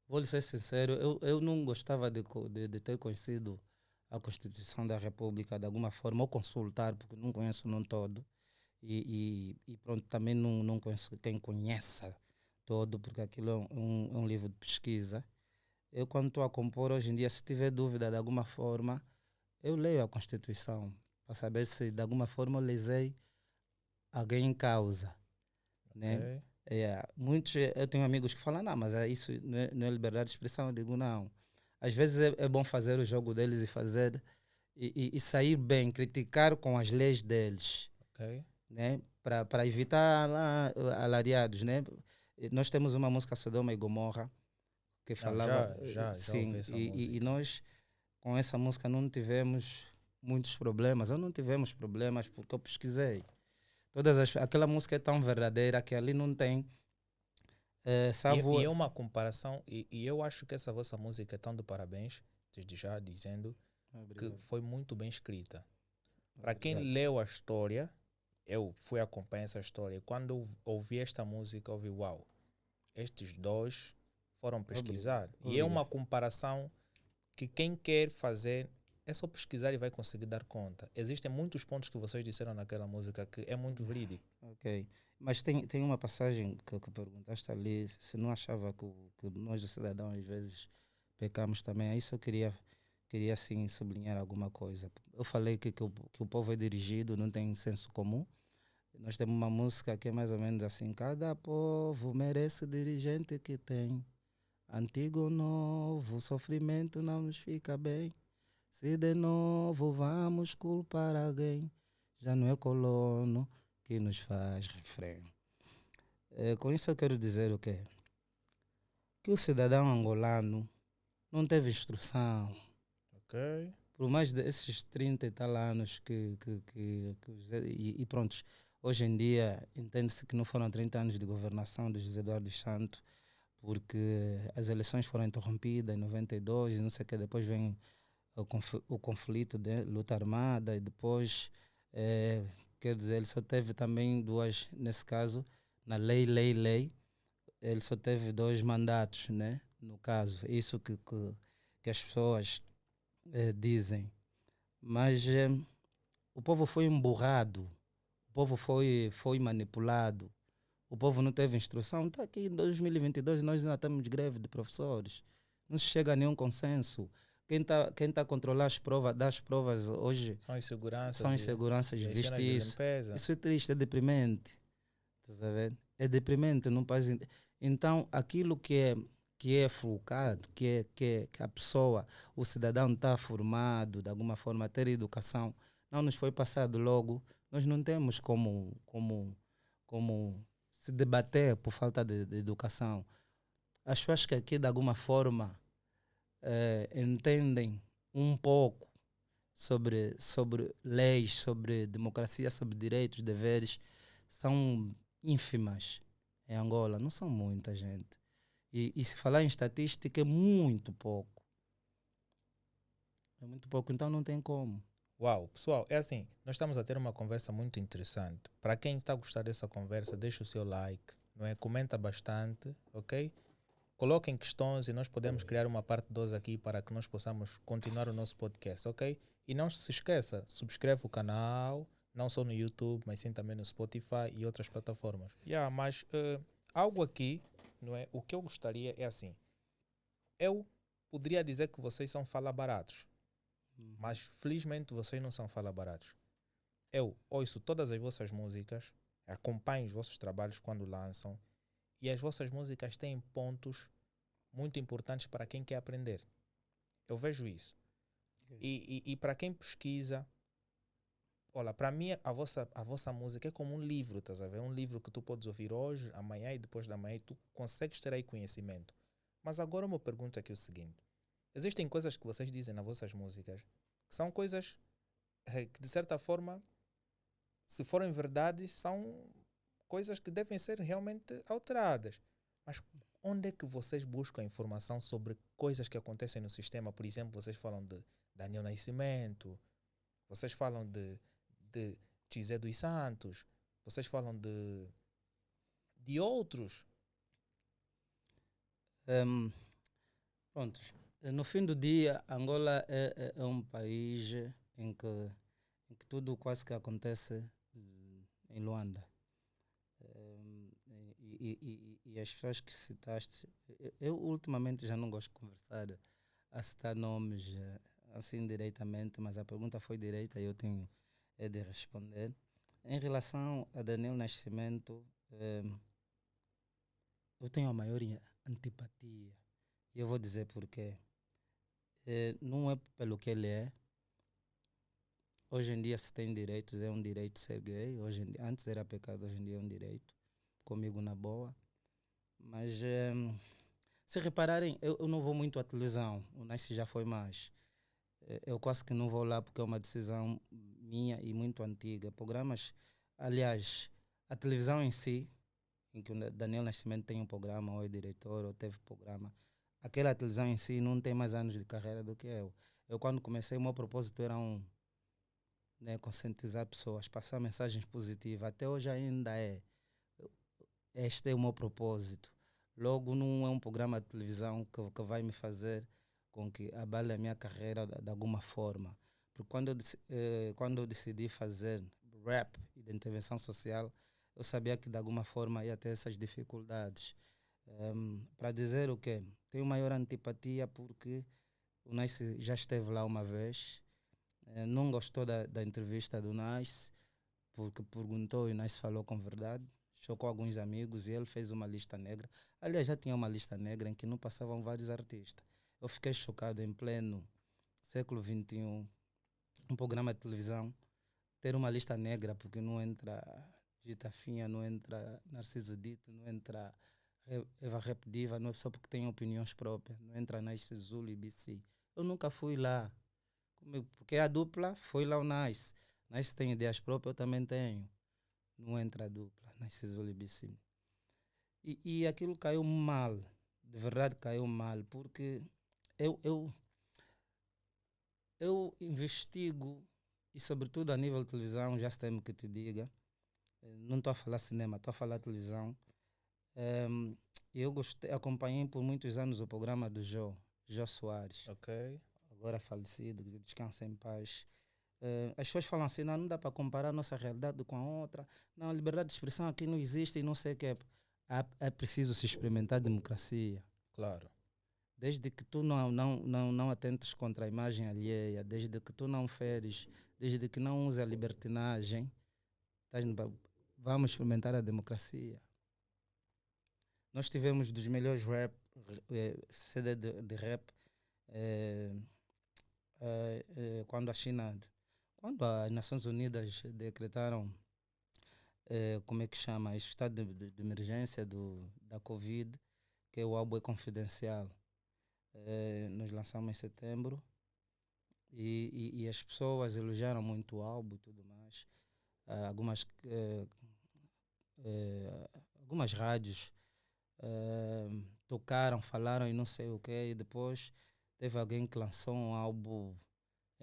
[SPEAKER 1] vou lhe ser sincero, eu não gostava de ter conhecido a Constituição da República de alguma forma, ou consultar, porque não conheço num todo. E pronto, também não conheço quem conheça todo, porque aquilo é um livro de pesquisa. Eu, quando estou a compor hoje em dia, se tiver dúvida de alguma forma, eu leio a Constituição para saber se de alguma forma eu lesei alguém em causa. Né? Muitos, eu tenho amigos que falam, não, mas isso não é liberdade de expressão. Eu digo, não. Às vezes é bom fazer o jogo deles e fazer e sair bem, criticar com as leis deles.
[SPEAKER 3] Okay.
[SPEAKER 1] Né? Para evitar alariados. Né? Nós temos uma música Sodoma e Gomorra que falava.
[SPEAKER 3] Já
[SPEAKER 1] sim,
[SPEAKER 3] ouvi essa música.
[SPEAKER 1] E nós com essa música não tivemos muitos problemas. Ou não tivemos problemas porque eu pesquisei. Aquela música é tão verdadeira que ali não tem
[SPEAKER 3] e é uma comparação, e eu acho que essa vossa música é tão de parabéns, desde já dizendo que foi muito bem escrita. Para quem leu a história, eu fui acompanhar essa história. Quando eu ouvi esta música, eu vi, uau, estes dois foram pesquisar. E é uma comparação que quem quer fazer é só pesquisar e vai conseguir dar conta. Existem muitos pontos que vocês disseram naquela música que é muito verídico.
[SPEAKER 1] Ok. Mas tem uma passagem que perguntaste ali, se não achava que nós, os cidadãos, às vezes pecamos também. É isso eu queria assim, sublinhar alguma coisa. Eu falei que o povo é dirigido, não tem senso comum. Nós temos uma música que é mais ou menos assim: cada povo merece o dirigente que tem. Antigo ou novo, o sofrimento não nos fica bem. Se de novo vamos culpar alguém, já não é colono que nos faz refrão. Com isso eu quero dizer o quê? Que o cidadão angolano não teve instrução.
[SPEAKER 3] Ok.
[SPEAKER 1] Por mais desses 30 e tal anos e pronto, hoje em dia entende-se que não foram 30 anos de governação de José Eduardo dos Santos, porque as eleições foram interrompidas em 92 e não sei o que, depois vem o conflito de luta armada e depois, quer dizer, ele só teve também duas, nesse caso, na lei, ele só teve 2 mandatos, né? No caso, isso que as pessoas dizem. Mas o povo foi emburrado, o povo foi manipulado, o povo não teve instrução. Está aqui em 2022 nós ainda estamos de greve de professores, não se chega a nenhum consenso. quem tá a controlar as provas, das provas hoje
[SPEAKER 3] São inseguranças
[SPEAKER 1] de
[SPEAKER 3] e as cenas de
[SPEAKER 1] vestir isso.
[SPEAKER 3] limpeza.
[SPEAKER 1] Isso é triste, é deprimente. Estás a ver? É deprimente num país. Então, aquilo que é fulcado, que a pessoa, o cidadão está formado, de alguma forma, ter educação, não nos foi passado logo. Nós não temos como se debater por falta de educação. As pessoas que aqui, de alguma forma, entendem um pouco sobre leis, sobre democracia, sobre direitos, deveres, são ínfimas em Angola. Não são muita gente. E se falar em estatística, é muito pouco. É muito pouco, então não tem como.
[SPEAKER 3] Uau, pessoal, é assim, nós estamos a ter uma conversa muito interessante. Para quem está a gostar dessa conversa, deixa o seu like, não é? Comenta bastante, ok? Coloquem questões e nós podemos criar uma parte 2 aqui para que nós possamos continuar o nosso podcast, ok? E não se esqueça, subscreve o canal, não só no YouTube, mas sim também no Spotify e outras plataformas. Mas algo aqui, não é? O que eu gostaria é assim, eu poderia dizer que vocês são fala-baratos, mas felizmente vocês não são fala-baratos. Eu ouço todas as vossas músicas, acompanho os vossos trabalhos quando lançam, e as vossas músicas têm pontos muito importantes para quem quer aprender. Eu vejo isso. E para quem pesquisa, olha, para mim a vossa música é como um livro, estás a ver? Um livro que tu podes ouvir hoje, amanhã e depois da manhã e tu consegues ter aí conhecimento. Mas agora uma pergunta aqui é o seguinte. Existem coisas que vocês dizem nas vossas músicas que são coisas que de certa forma, se forem verdades, são coisas que devem ser realmente alteradas. Mas onde é que vocês buscam informação sobre coisas que acontecem no sistema? Por exemplo, vocês falam de Daniel Nascimento, vocês falam de Chizé dos Santos, vocês falam de outros.
[SPEAKER 1] Pronto. No fim do dia, Angola é um país em que tudo quase que acontece em Luanda. E as pessoas que citaste, eu ultimamente já não gosto de conversar a citar nomes assim diretamente, mas a pergunta foi direita e eu tenho de responder. Em relação a Daniel Nascimento, eu tenho a maior antipatia. E eu vou dizer porquê. Não é pelo que ele é. Hoje em dia se tem direitos, é um direito ser gay. Antes era pecado, hoje em dia é um direito. Comigo na boa. Mas se repararem, eu não vou muito à televisão. O Nice já foi mais. Eu quase que não vou lá porque é uma decisão minha e muito antiga. Programas, aliás, a televisão em si, em que o Daniel Nascimento tem um programa, ou é diretor, ou teve programa, aquela televisão em si não tem mais anos de carreira do que eu. Eu, quando comecei, o meu propósito era conscientizar pessoas, passar mensagens positivas. Até hoje ainda é. Este é o meu propósito. Logo, não é um programa de televisão que vai me fazer com que abale a minha carreira de alguma forma. Porque quando eu decidi fazer rap e de intervenção social, eu sabia que de alguma forma ia ter essas dificuldades. Para dizer o quê? Tenho maior antipatia porque o Nice já esteve lá uma vez, não gostou da entrevista do Nice, porque perguntou e o Nice falou com verdade, chocou alguns amigos e ele fez uma lista negra. Aliás, já tinha uma lista negra em que não passavam vários artistas. Eu fiquei chocado em pleno século XXI, um programa de televisão, ter uma lista negra, porque não entra Gita Finha, não entra Narciso Dito, não entra Eva Rap Diva, não é só porque tem opiniões próprias, não entra Nice Zulu e BC. Eu nunca fui lá, porque a dupla foi lá o Nice. Nice tem ideias próprias, eu também tenho. Não entra a dupla, Nice Zulu e BC. E aquilo caiu mal, de verdade caiu mal, porque eu investigo, e sobretudo a nível de televisão, já tem que te diga, não estou a falar cinema, estou a falar televisão. Eu acompanhei por muitos anos o programa do Jô Soares.
[SPEAKER 3] Ok.
[SPEAKER 1] Agora falecido, descansa em paz. As pessoas falam assim, não dá para comparar a nossa realidade com a outra. Não, a liberdade de expressão aqui não existe e não sei o que. É preciso se experimentar a democracia.
[SPEAKER 3] Claro.
[SPEAKER 1] desde que tu não atentes contra a imagem alheia, desde que tu não feres, desde que não uses a libertinagem, vamos experimentar a democracia. Nós tivemos dos melhores CD de rap quando quando as Nações Unidas decretaram, como é que chama, esse estado de emergência da Covid, que o álbum é confidencial. Nós lançamos em setembro e as pessoas elogiaram muito o álbum e tudo mais. Algumas rádios tocaram, falaram e não sei o que, e depois teve alguém que lançou um álbum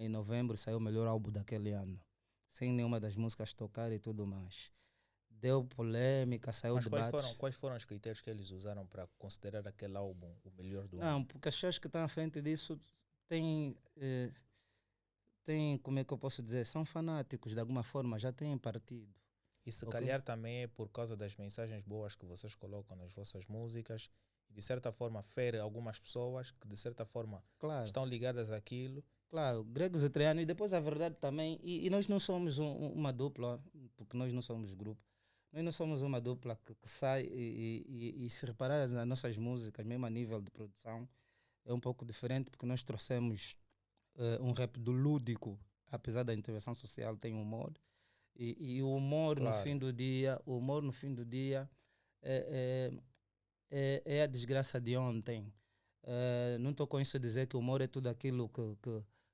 [SPEAKER 1] em novembro, saiu o melhor álbum daquele ano, sem nenhuma das músicas tocar e tudo mais. Deu polêmica, saiu
[SPEAKER 3] Mas
[SPEAKER 1] debate.
[SPEAKER 3] quais foram os critérios que eles usaram para considerar aquele álbum o melhor do ano?
[SPEAKER 1] Não, porque as pessoas que estão à frente disso têm, como é que eu posso dizer, são fanáticos de alguma forma, já têm partido.
[SPEAKER 3] E se calhar também é por causa das mensagens boas que vocês colocam nas vossas músicas, e de certa forma fere algumas pessoas que de certa forma estão ligadas àquilo.
[SPEAKER 1] Claro, gregos e troianos, e depois a verdade também, e nós não somos uma dupla, porque nós não somos grupo, nós não somos uma dupla que sai e se reparar as nossas músicas, mesmo a nível de produção, é um pouco diferente, porque nós trouxemos um rap do lúdico, apesar da intervenção social, tem humor, e o humor no fim do dia, é a desgraça de ontem. Não estou com isso a dizer que o humor é tudo aquilo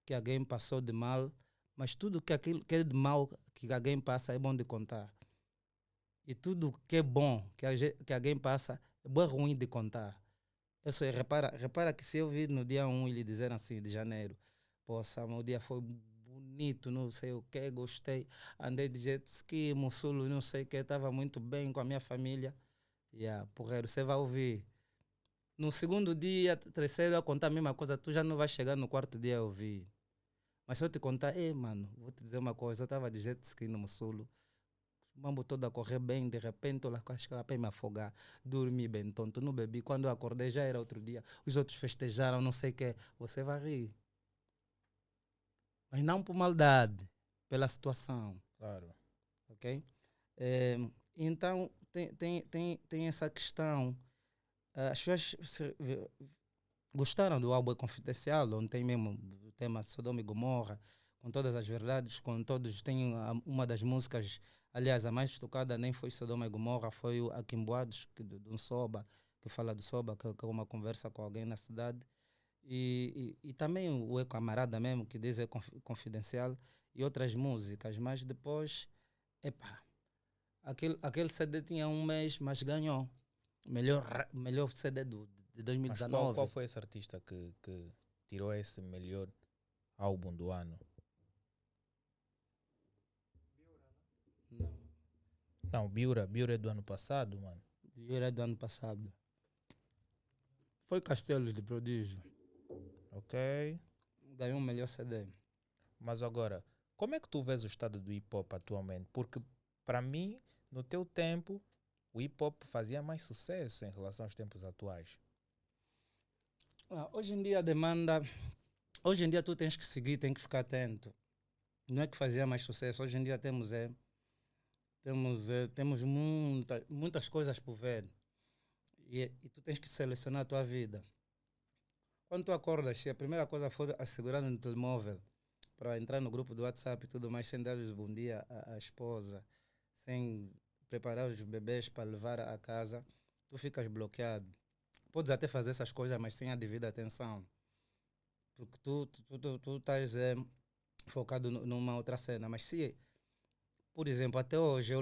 [SPEAKER 1] que alguém passou de mal, mas tudo aquilo que é de mal que alguém passa é bom de contar. E tudo que é bom que alguém passa é bom ruim de contar. Eu sei, repara que se eu vir no dia 1 e lhe dizer assim, de janeiro, poxa, meu dia foi bonito, não sei o que, gostei, andei de jet ski, Mussulo, não sei o que, estava muito bem com a minha família. Porreiro, você vai ouvir. No segundo dia, terceiro, eu contar a mesma coisa, tu já não vai chegar no quarto dia a ouvir. Mas se eu te contar, mano, vou te dizer uma coisa, eu estava de jet ski no Mussulo, o mambo todo a correr bem, de repente eu acho que para me afogar, dormi bem tonto, não bebi, quando eu acordei já era outro dia, os outros festejaram, não sei o que, você vai rir. Mas não por maldade, pela situação.
[SPEAKER 3] Claro.
[SPEAKER 1] Ok? Então, tem essa questão. As pessoas gostaram do álbum Confidencial, onde tem mesmo o tema Sodoma e Gomorra, com todas as verdades, com todos. Tem uma das músicas, aliás, a mais tocada nem foi Sodoma e Gomorra, foi o Aquimboados, de um Soba, que fala do Soba, que é uma conversa com alguém na cidade. E também o E Camarada mesmo, que diz é confidencial, e outras músicas, mas depois, aquele CD tinha um mês, mas ganhou. Melhor CD de 2019.
[SPEAKER 3] Mas qual foi esse artista que tirou esse melhor álbum do ano? Não, Biura é do ano passado, mano.
[SPEAKER 1] Biura é do ano passado. Foi Castelos de Prodígio.
[SPEAKER 3] Ok.
[SPEAKER 1] Ganhou o melhor CD.
[SPEAKER 3] Mas agora, como é que tu vês o estado do hip hop atualmente? Porque para mim, no teu tempo, o hip hop fazia mais sucesso em relação aos tempos atuais.
[SPEAKER 1] Hoje em dia a demanda... Hoje em dia tu tens que seguir, tens que ficar atento. Não é que fazia mais sucesso. Hoje em dia temos muitas coisas por ver. E tu tens que selecionar a tua vida. Quando tu acordas, se a primeira coisa for assegurar no telemóvel para entrar no grupo do WhatsApp e tudo mais, sem dar-lhes bom dia à esposa, sem preparar os bebês para levar a casa, tu ficas bloqueado. Podes até fazer essas coisas, mas sem a devida atenção. Porque tu estás focado numa outra cena. Mas se, por exemplo, até hoje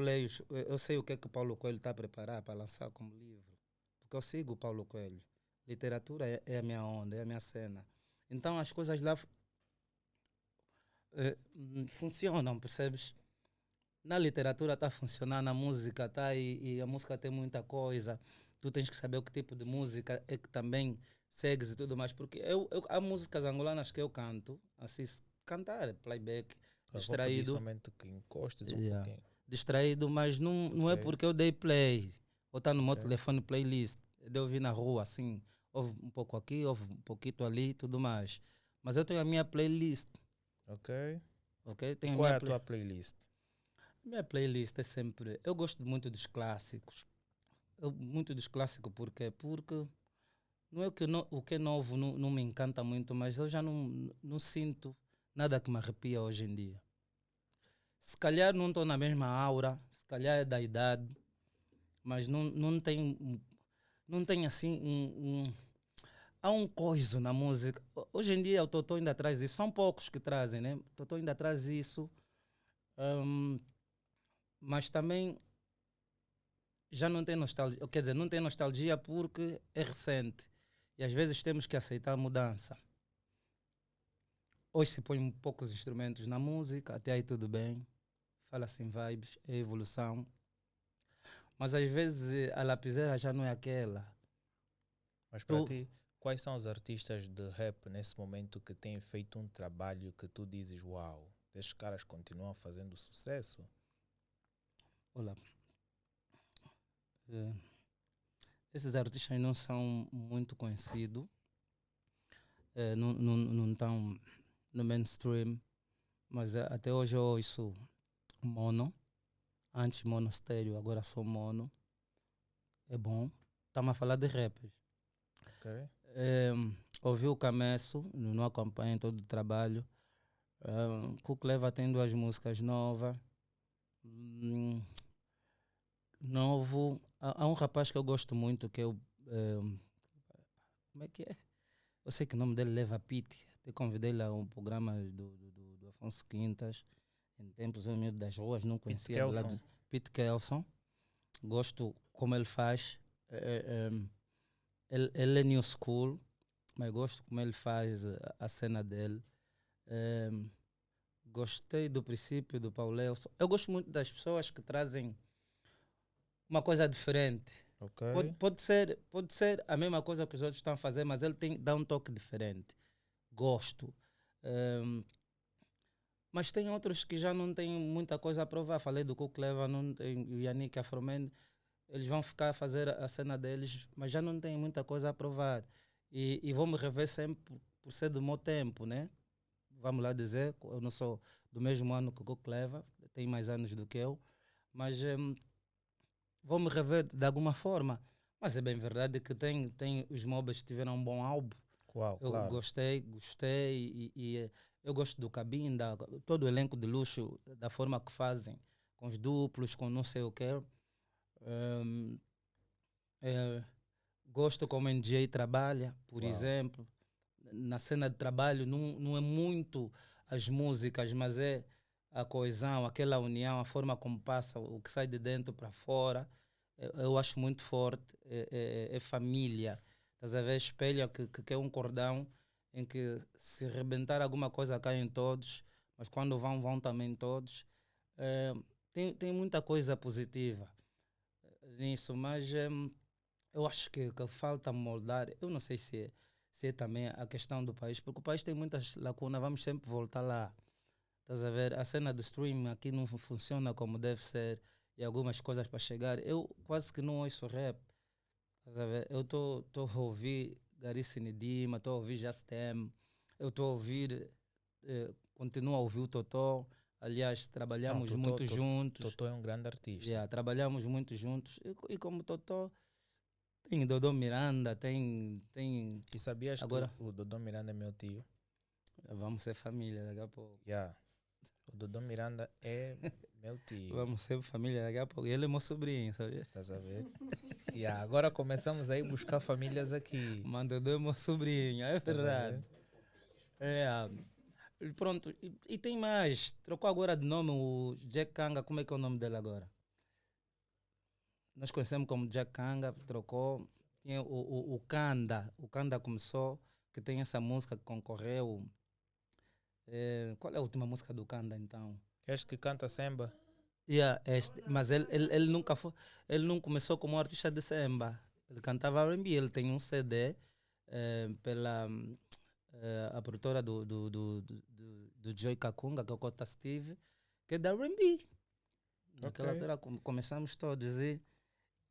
[SPEAKER 1] eu sei o que é que o Paulo Coelho está a preparar para lançar como livro. Porque eu sigo o Paulo Coelho. Literatura é a minha onda, é a minha cena. Então as coisas lá funcionam, percebes? Na literatura está a funcionar, na música está, e a música tem muita coisa. Tu tens que saber o que tipo de música é que também segues e tudo mais. Porque há músicas angolanas que eu canto, assim, cantar, playback, distraído.
[SPEAKER 3] Somente que encostes um pouquinho.
[SPEAKER 1] Distraído, mas não é porque eu dei play ou está no meu telefone playlist, de ouvir na rua, assim, ouve um pouco aqui, ouve um pouquinho ali e tudo mais. Mas eu tenho a minha playlist.
[SPEAKER 3] Ok.
[SPEAKER 1] Ok?
[SPEAKER 3] E qual é a tua playlist?
[SPEAKER 1] Minha playlist é sempre. Eu gosto muito dos clássicos. Muito dos clássicos, por quê? Porque não é o que é novo não me encanta muito, mas eu já não sinto nada que me arrepia hoje em dia. Se calhar não estou na mesma aura, se calhar é da idade, mas não tem assim há um coiso na música. Hoje em dia o Totó ainda traz isso, são poucos que trazem, né? O Totó ainda traz isso, hum, mas também já não tem nostalgia, quer dizer, não tem nostalgia porque é recente e às vezes temos que aceitar a mudança. Hoje se põe poucos instrumentos na música, até aí tudo bem, fala-se em vibes, é evolução, mas às vezes a lapiseira já não é aquela.
[SPEAKER 3] Mas para ti, quais são os artistas de rap nesse momento que têm feito um trabalho que tu dizes, uau, estes caras continuam fazendo sucesso?
[SPEAKER 1] Olha, eh, esses artistas não são muito conhecidos, não estão no mainstream, mas até hoje eu ouço mono, antes mono estéreo, agora sou mono, é bom. Estamos a falar de rappers.
[SPEAKER 3] Ok.
[SPEAKER 1] Ouvi o Camesso, não acompanho todo o trabalho. Cook Leva tem 2 músicas novas. Novo. Há um rapaz que eu gosto muito que é o. Como é que é? Eu sei que o nome dele leva Pete. Até convidei ele a um programa do Afonso Quintas. Em tempos eu meio das ruas, não
[SPEAKER 3] Pete
[SPEAKER 1] conhecia do lado
[SPEAKER 3] Kelson.
[SPEAKER 1] de Pete Kelson. Gosto como ele faz. Ele é new school, mas gosto como ele faz a cena dele. Gostei do princípio do Paulelson. Eu gosto muito das pessoas que trazem uma coisa diferente.
[SPEAKER 3] Ok.
[SPEAKER 1] Pode ser a mesma coisa que os outros estão a fazer, mas ele dá um toque diferente. Gosto. Mas tem outros que já não têm muita coisa a provar. Falei do Cook Leva, o Yannick Afroman. Eles vão ficar a fazer a cena deles, mas já não têm muita coisa a provar. E vou me rever sempre por ser do meu tempo, né? Vamos lá dizer, eu não sou do mesmo ano que o Cook Leva, tem mais anos do que eu, mas vou me rever de alguma forma. Mas é bem verdade que tem os Mobas que tiveram um bom álbum.
[SPEAKER 3] Uau,
[SPEAKER 1] Eu
[SPEAKER 3] claro.
[SPEAKER 1] gostei e eu gosto do Cabinda, todo o elenco de luxo, da forma que fazem, com os duplos, com não sei o quê. Gosto como o NJ trabalha, por
[SPEAKER 3] Uau.
[SPEAKER 1] exemplo. Na cena de trabalho não é muito as músicas, mas é a coesão, aquela união, a forma como passa, o que sai de dentro para fora. Eu acho muito forte. É família. Estás a ver? Espelha que é um cordão em que se rebentar alguma coisa caem todos, mas quando vão também todos. Tem muita coisa positiva nisso, mas eu acho que falta moldar. Eu não sei se é também a questão do país, porque o país tem muitas lacunas, vamos sempre voltar lá. Estás a ver? A cena do streaming aqui não funciona como deve ser e algumas coisas para chegar. Eu quase que não ouço rap. Estás a ver? Eu estou a ouvir Gary Sinidima, estou a ouvir Jastem, eu estou a ouvir, continuo a ouvir o Totó. Aliás,
[SPEAKER 3] Não,
[SPEAKER 1] trabalhamos muito juntos.
[SPEAKER 3] Totó é um grande artista.
[SPEAKER 1] Yeah, trabalhamos muito juntos. E como Totó, tem Dodô Miranda, tem.
[SPEAKER 3] E sabias
[SPEAKER 1] Agora,
[SPEAKER 3] que o Dodô Miranda é meu tio?
[SPEAKER 1] vamos ser família daqui a pouco.
[SPEAKER 3] Yeah. O Dodô Miranda é meu tio.
[SPEAKER 1] Vamos ser família daqui a pouco. E ele é meu sobrinho, sabia?
[SPEAKER 3] Estás a ver? Yeah. Agora começamos a ir buscar famílias aqui.
[SPEAKER 1] Mano, Dodô é meu sobrinho, é
[SPEAKER 3] Estás a
[SPEAKER 1] verdade. Pronto, e tem mais. Trocou agora de nome o Jack Kanga. Como é que é o nome dele agora? Nós conhecemos como Jack Kanga, trocou. Tinha o Kanda. O Kanda começou, que tem essa música que concorreu. Qual é a última música do Kanda então?
[SPEAKER 3] Este que canta samba?
[SPEAKER 1] Yeah, mas ele nunca foi. Ele não começou como artista de samba. Ele cantava R&B. Ele tem um CD pela a produtora do Joy Kakunga, que é o Cota Steve, que é da R&B. Naquela altura começamos todos.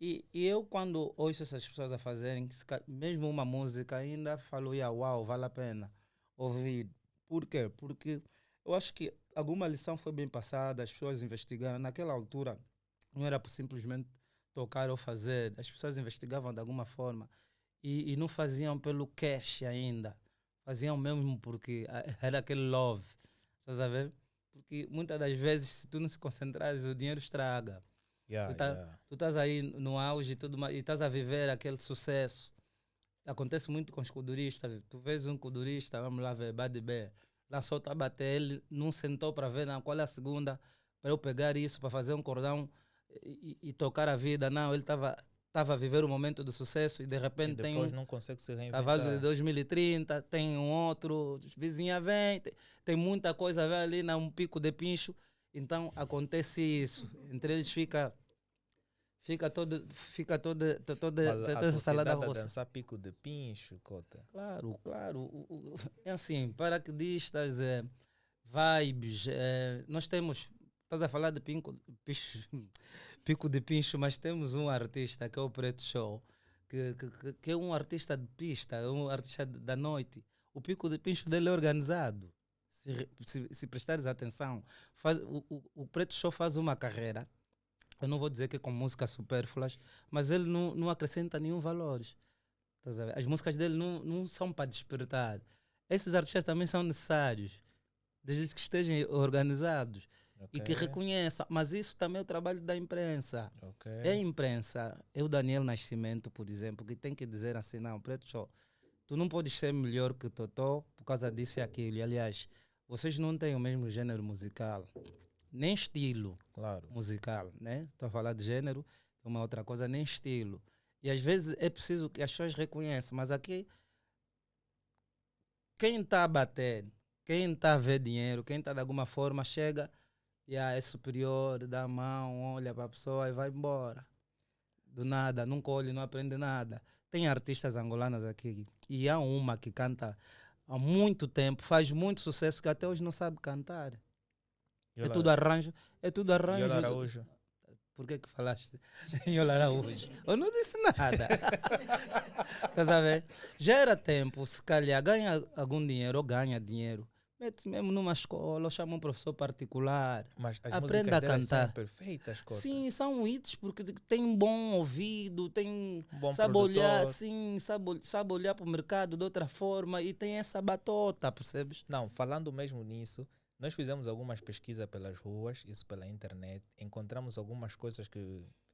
[SPEAKER 1] E eu, quando ouço essas pessoas a fazerem, mesmo uma música, ainda falo, uau, vale a pena ouvir. Por quê? Porque eu acho que alguma lição foi bem passada, as pessoas investigaram. Naquela altura, não era por simplesmente tocar ou fazer, as pessoas investigavam de alguma forma e não faziam pelo cash ainda. Faziam mesmo porque era aquele love. Estás a ver? Porque muitas das vezes, se tu não se concentrares, o dinheiro estraga.
[SPEAKER 3] Yeah, yeah.
[SPEAKER 1] Tu estás aí no auge e tudo mais, e estás a viver aquele sucesso. Acontece muito com os kuduristas. Tu vês um kudurista, vamos lá ver, Bad B, lá só está a bater, ele não sentou para ver qual é a segunda, para eu pegar isso, para fazer um cordão e tocar a vida. Não, ele estava a viver o momento do sucesso e de
[SPEAKER 3] E
[SPEAKER 1] repente tem
[SPEAKER 3] depois
[SPEAKER 1] um
[SPEAKER 3] não consegue se
[SPEAKER 1] cavalo de
[SPEAKER 3] reinventar.
[SPEAKER 1] 2030, tem um outro, vizinha vem, tem muita coisa a ver ali, um pico de pincho. Então acontece isso. Entre eles
[SPEAKER 3] Mas
[SPEAKER 1] toda
[SPEAKER 3] a
[SPEAKER 1] essa salada
[SPEAKER 3] sociedade a
[SPEAKER 1] russa.
[SPEAKER 3] dançar pico de pincho, cota.
[SPEAKER 1] Claro, claro. É assim, paraquedistas, vibes. Nós temos, estás a falar de pico de pincho, mas temos um artista que é o Preto Show, que é um artista de pista, é um artista da noite. O pico de pincho dele é organizado. Se prestares atenção, o Preto Show faz uma carreira. Eu não vou dizer que é com músicas supérfluas, mas ele não acrescenta nenhum valor. Estás a ver? As músicas dele não são para despertar. Esses artistas também são necessários, desde que estejam organizados e
[SPEAKER 3] Ok,
[SPEAKER 1] que reconheçam. Mas isso também é o trabalho da imprensa.
[SPEAKER 3] ok.
[SPEAKER 1] É a imprensa, é o Daniel Nascimento, por exemplo, que tem que dizer assim: não, Preto Show, tu não podes ser melhor que o Totó por causa disso e aquilo. E, aliás, vocês não têm o mesmo gênero musical, nem estilo
[SPEAKER 3] Claro.
[SPEAKER 1] musical, né? Estou a falar de gênero, é uma outra coisa, nem estilo. E às vezes é preciso que as pessoas reconheçam, mas aqui, quem está a bater, quem está a ver dinheiro, quem está de alguma forma, chega e é superior, dá a mão, olha para a pessoa e vai embora. Do nada, nunca olha, não aprende nada. Tem artistas angolanas aqui e há uma que canta há muito tempo, faz muito sucesso que até hoje não sabe cantar. É tudo
[SPEAKER 3] Yola,
[SPEAKER 1] arranjo, é tudo
[SPEAKER 3] Yola
[SPEAKER 1] arranjo.
[SPEAKER 3] Araújo.
[SPEAKER 1] Por que falaste em Yola Araújo? Eu não disse nada. Estás a ver? Já era tempo, se calhar, ganha algum dinheiro ou ganha dinheiro. Mete mesmo numa escola, ou chama um professor particular.
[SPEAKER 3] Mas as
[SPEAKER 1] Aprenda
[SPEAKER 3] músicas
[SPEAKER 1] a
[SPEAKER 3] delas são
[SPEAKER 1] cantar.
[SPEAKER 3] perfeitas, cota.
[SPEAKER 1] Sim, são hits porque tem um bom ouvido, tem,
[SPEAKER 3] Um bom
[SPEAKER 1] sabe olhar,
[SPEAKER 3] produtor.
[SPEAKER 1] sim, sabe olhar para o mercado de outra forma e tem essa batota, percebes?
[SPEAKER 3] Não, falando mesmo nisso, nós fizemos algumas pesquisas pelas ruas, isso pela internet. Encontramos algumas coisas que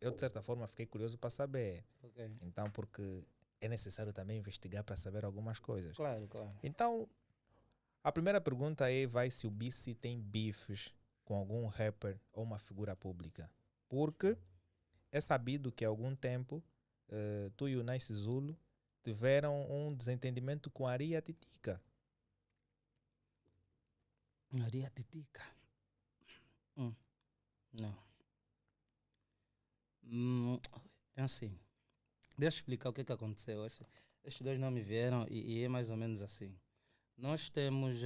[SPEAKER 3] eu, de certa forma, fiquei curioso para saber.
[SPEAKER 1] Ok.
[SPEAKER 3] Então, porque é necessário também investigar para saber algumas coisas.
[SPEAKER 1] Claro, claro.
[SPEAKER 3] Então, a primeira pergunta vai se o BC tem bifes com algum rapper ou uma figura pública. Porque é sabido que há algum tempo tu e o Nice Zulu tiveram um desentendimento com a Aria Titica.
[SPEAKER 1] Maria Titica. Não. É assim. Deixa eu explicar o que aconteceu. Estes dois não me vieram e é mais ou menos assim. Nós temos.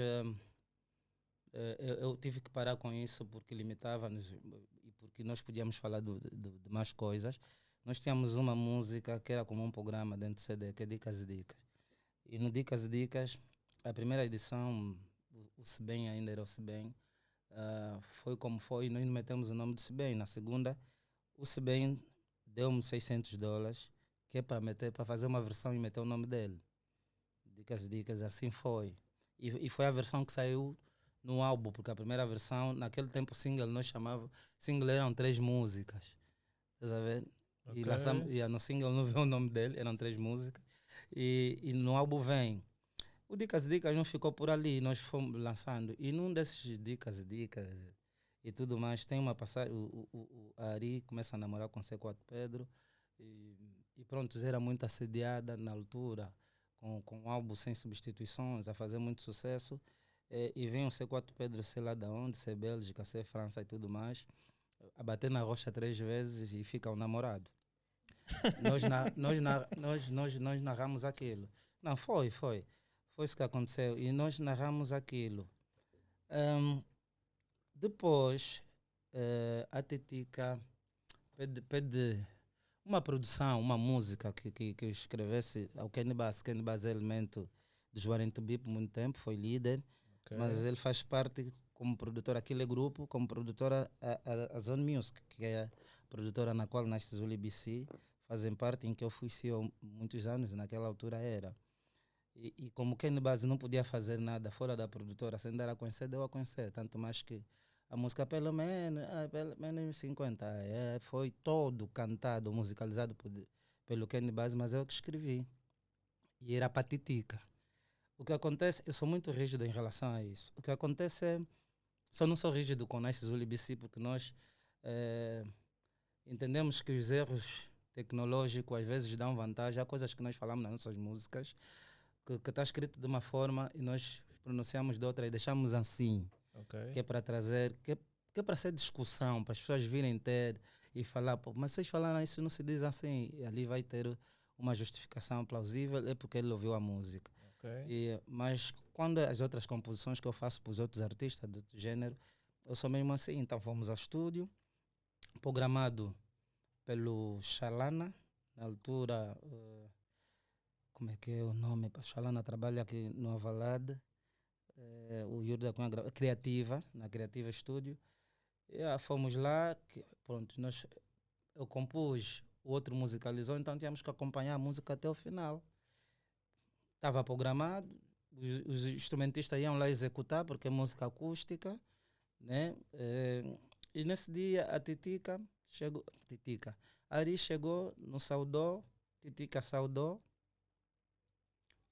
[SPEAKER 1] Eu tive que parar com isso porque limitava-nos e porque nós podíamos falar de mais coisas. Nós tínhamos uma música que era como um programa dentro do CD, que é Dicas e Dicas. E no Dicas e Dicas, a primeira edição, o Sebem ainda era o Sebem, foi como foi, nós metemos o nome do Sebem. Na segunda, o Sebem deu-me $600, que é para fazer uma versão e meter o nome dele. Dicas e Dicas, assim foi. E foi a versão que saiu no álbum, porque a primeira versão, naquele tempo, single, nós chamava, single eram 3 músicas. Estás a ver? E, lançamos, e no single não veio o nome dele, eram 3 músicas. E no álbum vem. O Dicas e Dicas não ficou por ali, nós fomos lançando. E num desses Dicas e Dicas e tudo mais, tem uma passagem. A Ari começa a namorar com o C4 Pedro. E pronto, era muito assediada na altura, com um álbum sem substituições, a fazer muito sucesso. E vem o C4 Pedro, sei lá de onde, ser Bélgica, ser França e tudo mais, a bater na rocha 3 vezes e fica o namorado. Nós narramos aquilo. Não, foi isso que aconteceu. E nós narramos aquilo. Depois, a Titica pede uma produção, uma música que eu escrevesse ao Kenny Bass. Kenny Bass é elemento do Juarente B por muito tempo, foi líder, mas ele faz parte como produtor, aquele grupo, como produtora a Zone Music, que é a produtora na qual nasce Zuli BC, fazem parte, em que eu fui CEO muitos anos, naquela altura era. E como Kenny Bass não podia fazer nada fora da produtora, sem dar a conhecer, deu a conhecer, tanto mais que a música pelo menos 50, foi todo cantado, musicalizado pelo Kenny Bass, mas eu que escrevi. E era Patitica. O que acontece, eu sou muito rígido em relação a isso. O que acontece é, só não sou rígido com Nice Zuli BC porque nós entendemos que os erros tecnológicos às vezes dão vantagem. Há coisas que nós falamos nas nossas músicas que está escrito de uma forma e nós pronunciamos de outra e deixamos assim. Que é para trazer, que é para ser discussão, para as pessoas virem ter e falar, pô, mas vocês falaram isso, não se diz assim, e ali vai ter uma justificação plausível, é porque ele ouviu a música. Mas quando as outras composições que eu faço para os outros artistas do gênero, eu sou mesmo assim. Então fomos ao estúdio, programado pelo Xalana, na altura, como é que é o nome? Xalana trabalha aqui no Avalade. O Yuri da Cunha Criativa, na Criativa Studio. Fomos lá, pronto, eu compus, o outro musicalizou, então tínhamos que acompanhar a música até o final. Estava programado, os instrumentistas iam lá executar, porque é música acústica, né? E nesse dia a Titica chegou, Ari chegou, nos saudou, Titica saudou.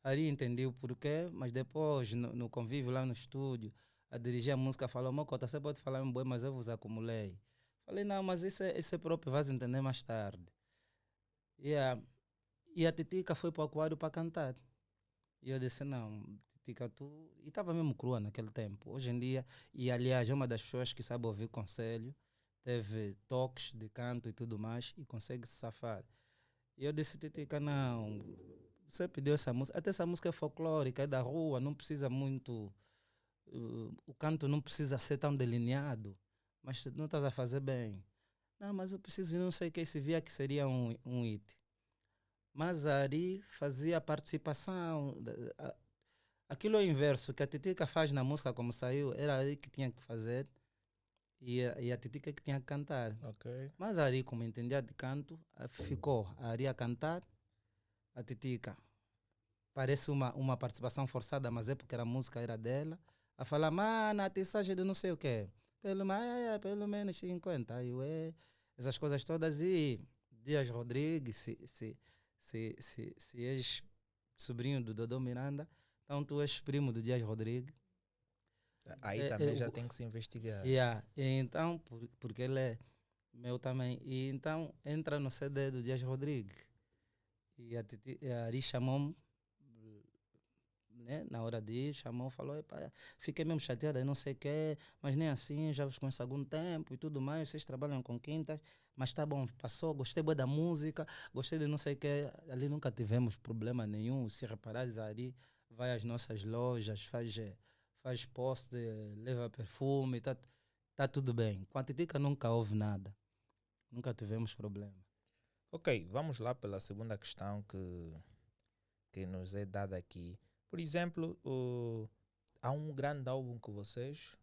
[SPEAKER 1] Ari entendeu o porquê, mas depois, no convívio lá no estúdio, a dirigir a música falou: Mocota, você pode falar em boi, mas eu vos acumulei. Falei: não, mas isso é próprio, vais entender mais tarde. E a Titica foi para o aquário para cantar. E eu disse: não, Titica, tu. E estava mesmo crua naquele tempo. Hoje em dia, e aliás, é uma das pessoas que sabe ouvir conselho, teve toques de canto e tudo mais, e consegue se safar. E eu disse: Titica, não. Você pediu essa música, até essa música é folclórica, é da rua, não precisa muito, o canto não precisa ser tão delineado, mas não estás a fazer bem. Não, mas eu preciso, não sei o que, se via que seria um hit. Mas a Ari fazia participação, aquilo é o inverso, que a Titica faz na música como saiu, era a Ari que tinha que fazer e a Titica que tinha que cantar. Mas a Ari, como entendia de canto, ficou a Ari a cantar, a Titica parece uma participação forçada, mas é porque a música era dela, a falar, mano, a tissagem de não sei o quê, pelo menos 50, essas coisas todas. E Dias Rodrigues, se és sobrinho do Dodô Miranda, então tu és primo do Dias Rodrigues.
[SPEAKER 3] Aí também já tem que se investigar.
[SPEAKER 1] Então, porque ele é meu também. E então entra no CD do Dias Rodrigues. E a Ari chamou-me, né, na hora de ir, chamou, falou: fiquei mesmo chateada, não sei o quê, mas nem assim, já vos conheço há algum tempo e tudo mais, vocês trabalham com quintas, mas tá bom, passou, gostei bem da música, gostei de não sei o quê, ali nunca tivemos problema nenhum. Se reparares, a Ari vai às nossas lojas, faz post, leva perfume, tá tudo bem. Com a Titica nunca houve nada, nunca tivemos problema.
[SPEAKER 3] Ok, vamos lá pela segunda questão que nos é dada aqui. Por exemplo, há um grande álbum que vocês,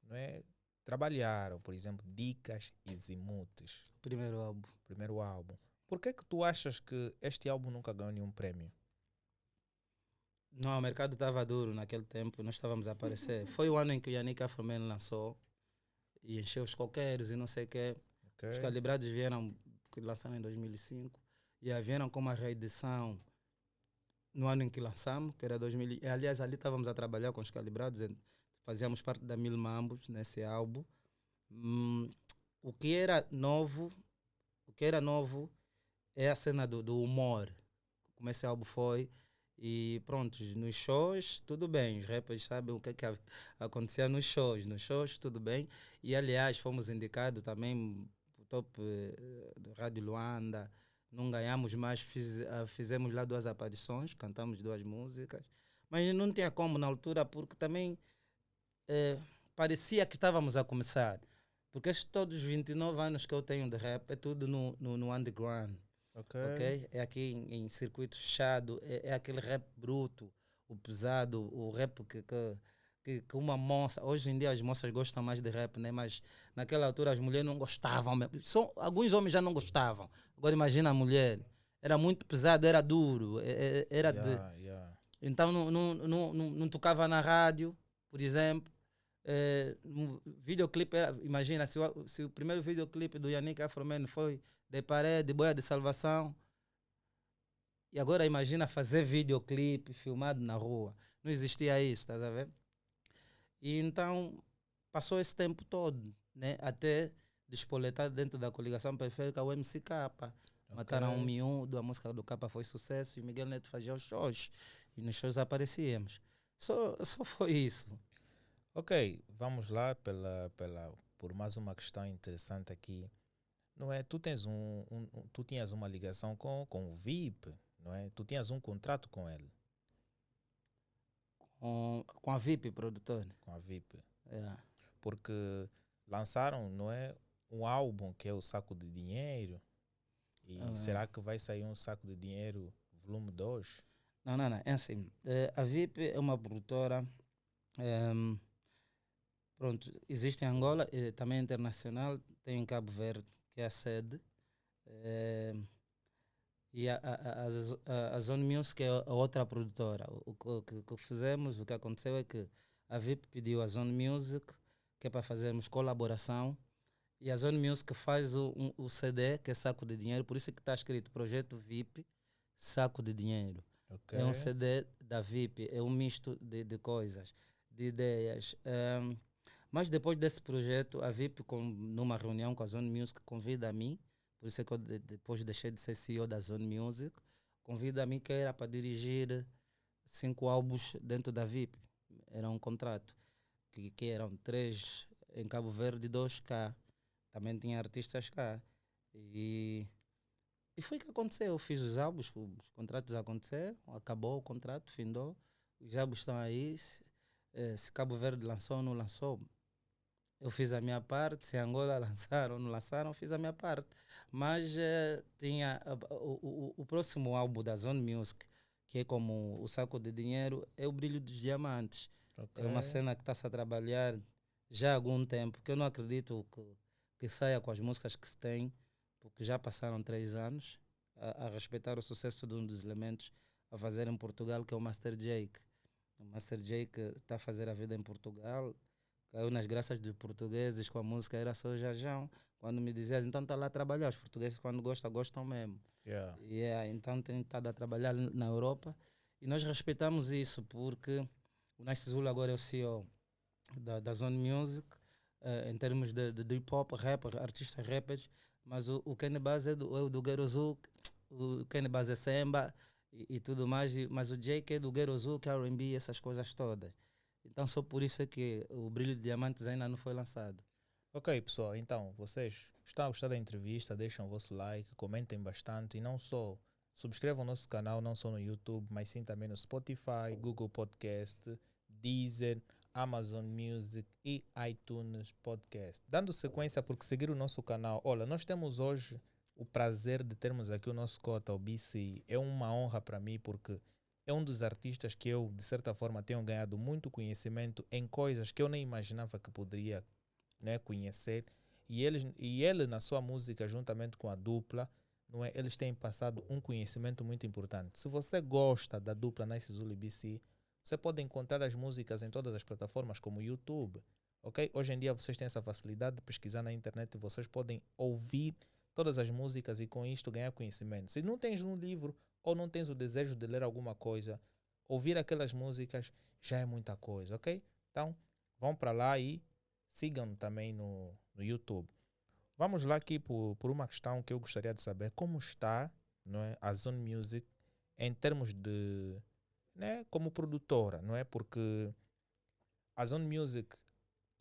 [SPEAKER 3] não é, trabalharam, por exemplo, Dicas e Zimutes.
[SPEAKER 1] Primeiro álbum.
[SPEAKER 3] Por que tu achas que este álbum nunca ganhou nenhum prémio?
[SPEAKER 1] Não, o mercado estava duro naquele tempo, nós estávamos a aparecer. Foi o ano em que o Yannick Afroman lançou e encheu os coqueiros e não sei o quê. Os Calibrados vieram, que lançaram em 2005, e vieram com uma reedição no ano em que lançamos, que era 2000. Aliás, ali estávamos a trabalhar com os Calibrados, fazíamos parte da Mil Mambos nesse álbum. O que era novo é a cena do humor, como esse álbum foi. E pronto, nos shows, tudo bem, os rappers sabem o que acontecia nos shows, tudo bem. E aliás, fomos indicados também o top do Rádio Luanda. Não ganhamos mais, fizemos lá 2 aparições, cantamos 2 músicas, mas não tinha como na altura, porque também parecia que estávamos a começar, porque todos os 29 anos que eu tenho de rap é tudo no underground.
[SPEAKER 3] Ok.
[SPEAKER 1] ok? É aqui em circuito fechado, é aquele rap bruto, o pesado, o rap que uma moça, hoje em dia as moças gostam mais de rap, né? Mas naquela altura as mulheres não gostavam mesmo. Alguns homens já não gostavam. Agora imagina a mulher, era muito pesado, era duro, era de...
[SPEAKER 3] Yeah, yeah.
[SPEAKER 1] Então não tocava na rádio, por exemplo. Um videoclipe, imagina, se o primeiro videoclipe do Yannick Afroman foi De Parede, Boia de Salvação, e agora imagina fazer videoclipe filmado na rua. Não existia isso, estás a ver? E então passou esse tempo todo, né? Até despoletar dentro da coligação periférica o MC K. Mataram um
[SPEAKER 3] Ok.
[SPEAKER 1] miúdo, a música do K foi sucesso e Miguel Neto fazia os shows. E nos shows aparecíamos. Só foi isso.
[SPEAKER 3] Ok, vamos lá por mais uma questão interessante aqui. Não é? Tu tens tu tinhas uma ligação com o VIP, não é? Tu tinhas um contrato com ele,
[SPEAKER 1] Com a VIP produtora.
[SPEAKER 3] com a VIP,
[SPEAKER 1] É.
[SPEAKER 3] porque lançaram, não é, um álbum que é o Saco de Dinheiro. E
[SPEAKER 1] Ah,
[SPEAKER 3] será que vai sair um Saco de Dinheiro volume 2?
[SPEAKER 1] não. É assim. A VIP é uma produtora. ehm, Pronto, existe em Angola, também é internacional, tem em Cabo Verde, que é a sede. E a Zone Music é a outra produtora. O que fizemos, o que aconteceu é que a VIP pediu a Zone Music, que é para fazermos colaboração, e a Zone Music faz o CD, que é Saco de Dinheiro, por isso é que está escrito Projeto VIP, Saco de Dinheiro.
[SPEAKER 3] Ok,
[SPEAKER 1] É um CD da VIP, é um misto de coisas, de ideias. Mas depois desse projeto, a VIP, numa reunião com a Zone Music, convida a mim, por isso é que eu depois deixei de ser CEO da Zone Music, convida a mim que era para dirigir 5 álbuns dentro da VIP. Era um contrato, que eram 3 em Cabo Verde e 2 cá. Também tinha artistas cá. E, e foi o que aconteceu. Eu fiz os álbuns, os contratos aconteceram, acabou o contrato, findou. Os álbuns estão aí. Se Cabo Verde lançou ou não lançou, eu fiz a minha parte. Se Angola lançaram ou não lançaram, eu fiz a minha parte. Mas tinha o próximo álbum da Zone Music, que é como o Saco de Dinheiro, é o Brilho dos Diamantes.
[SPEAKER 3] ok.
[SPEAKER 1] É uma cena que está-se a trabalhar já há algum tempo, que eu não acredito que saia com as músicas que se tem, porque já passaram 3 anos a respeitar o sucesso de um dos elementos a fazer em Portugal, que é o Master Jake. O Master Jake está a fazer a vida em Portugal, caiu nas graças dos portugueses com a música Era Só Jajão. Quando me dizias, então está lá a trabalhar, os portugueses quando gostam, gostam mesmo.
[SPEAKER 3] Yeah.
[SPEAKER 1] Então tem estado a trabalhar na Europa e nós respeitamos isso porque o Nice Zulu agora é o CEO da Zone Music, em termos de hip hop, rap, artistas rappers, mas o Kenny Bass é o do Guero Zoo, o Kenny Bass é Semba e tudo mais, mas o Jake é do Guero Zoo, que é R&B, essas coisas todas. Então só por isso é que o Brilho de Diamantes ainda não foi lançado.
[SPEAKER 3] Ok, pessoal, então, vocês estão a gostar da entrevista, deixem o vosso like, comentem bastante e não só subscrevam o nosso canal, não só no YouTube, mas sim também no Spotify, Google Podcast, Deezer, Amazon Music e iTunes Podcast. Dando sequência, porque seguir o nosso canal, olha, nós temos hoje o prazer de termos aqui o nosso cota, o BC. É uma honra para mim porque é um dos artistas que eu, de certa forma, tenho ganhado muito conhecimento em coisas que eu nem imaginava que poderia, né, conhecer. E ele, na sua música, juntamente com a dupla, não é, eles têm passado um conhecimento muito importante. Se você gosta da dupla Nice Zulu e BC, você pode encontrar as músicas em todas as plataformas, como o YouTube. Ok? Hoje em dia vocês têm essa facilidade de pesquisar na internet e vocês podem ouvir todas as músicas e com isto ganhar conhecimento. Se não tens um livro ou não tens o desejo de ler alguma coisa, ouvir aquelas músicas já é muita coisa, ok? Então, vão para lá e sigam também no YouTube. Vamos lá aqui por uma questão que eu gostaria de saber. Como está, não é, a Zone Music em termos de, né, como produtora, não é? Porque a Zone Music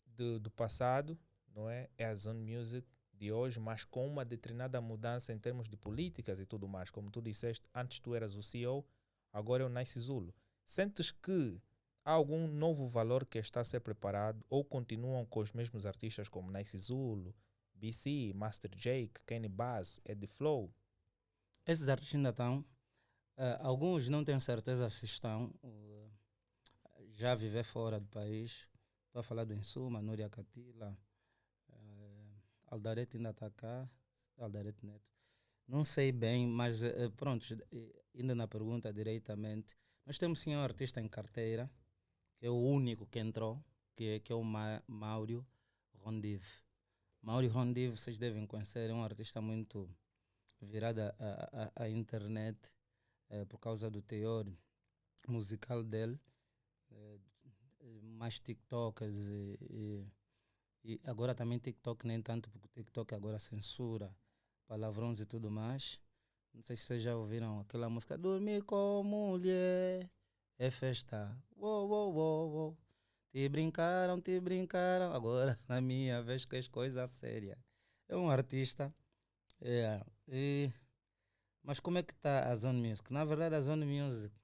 [SPEAKER 3] do passado, não é? É a Zone Music de hoje, mas com uma determinada mudança em termos de políticas e tudo mais. Como tu disseste, antes tu eras o CEO, agora é o Nice Zulu. Sentes que há algum novo valor que está a ser preparado ou continuam com os mesmos artistas como Nice Zulu, BC, Master Jake, Kenny Bass, Eddie Flow?
[SPEAKER 1] Esses artistas ainda estão. Alguns não tenho certeza se estão. Já a viver fora do país. Estou a falar do Insuma, Núria Catila. Aldarete ainda está cá. Aldarete Neto. Não sei bem, mas pronto, indo na pergunta diretamente. Nós temos sim um artista em carteira, que é o único que entrou, que é o Mauro Rondive. Mauro Rondive, vocês devem conhecer, é um artista muito virado à internet, por causa do teor musical dele, mais TikTokers e agora também TikTok nem tanto, porque o TikTok agora censura palavrões e tudo mais. Não sei se vocês já ouviram aquela música Dormir com mulher é festa. Uou, uou, uou, uou. Te brincaram. Agora na minha vez que é coisa séria. É um artista. Mas como é que está a Zone Music? Na verdade a Zone Music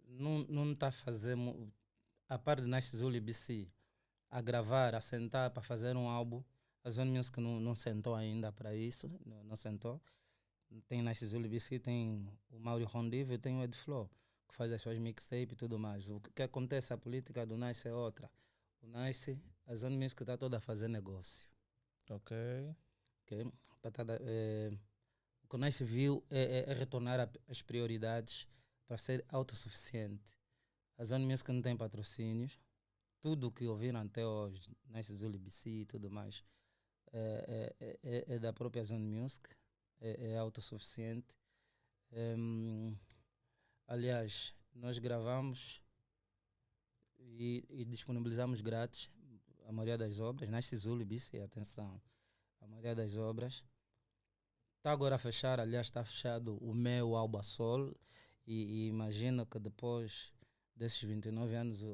[SPEAKER 1] não está a fazer, a par de Nice Zulu e BC, a gravar, a sentar para fazer um álbum. A Zone Music não sentou ainda para isso, não sentou. Tem Nice Zulu e BC, tem o Mauro Rondive e tem o Ed Flow, que faz as suas mixtapes e tudo mais. O que acontece, a política do Nice é outra. O Nice, a Zone Music está toda a fazer negócio.
[SPEAKER 3] Ok.
[SPEAKER 1] O que o Nice viu é retornar as prioridades para ser autossuficiente. A Zone Music não tem patrocínios. Tudo o que ouviram até hoje, Nice Zulu, BC e tudo mais, é da própria Zone Music, é autossuficiente. Aliás, nós gravamos e disponibilizamos grátis a maioria das obras, Nice Zulu, BC, atenção, a maioria das obras. Está agora a fechar, aliás, está fechado o meu álbum a solo e imagino que depois desses 29 anos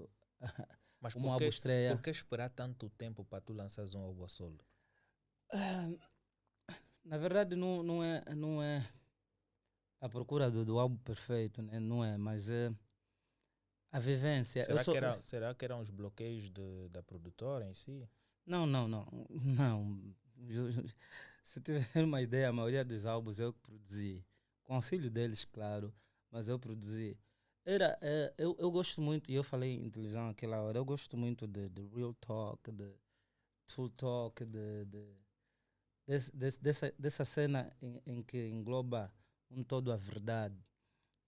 [SPEAKER 3] Mas
[SPEAKER 1] uma álbum estreia.
[SPEAKER 3] Por que esperar tanto tempo para tu lançares um álbum a solo?
[SPEAKER 1] Na verdade não é a procura do álbum perfeito, né? Não é, mas é a vivência.
[SPEAKER 3] Será que eram os bloqueios da produtora em si?
[SPEAKER 1] Não. Se tiver uma ideia, a maioria dos álbuns eu que produzi, com auxílio deles, claro, mas eu produzi. Eu gosto muito, e eu falei em televisão naquela hora, eu gosto muito de real talk, de full talk, dessa cena em que engloba todo a verdade.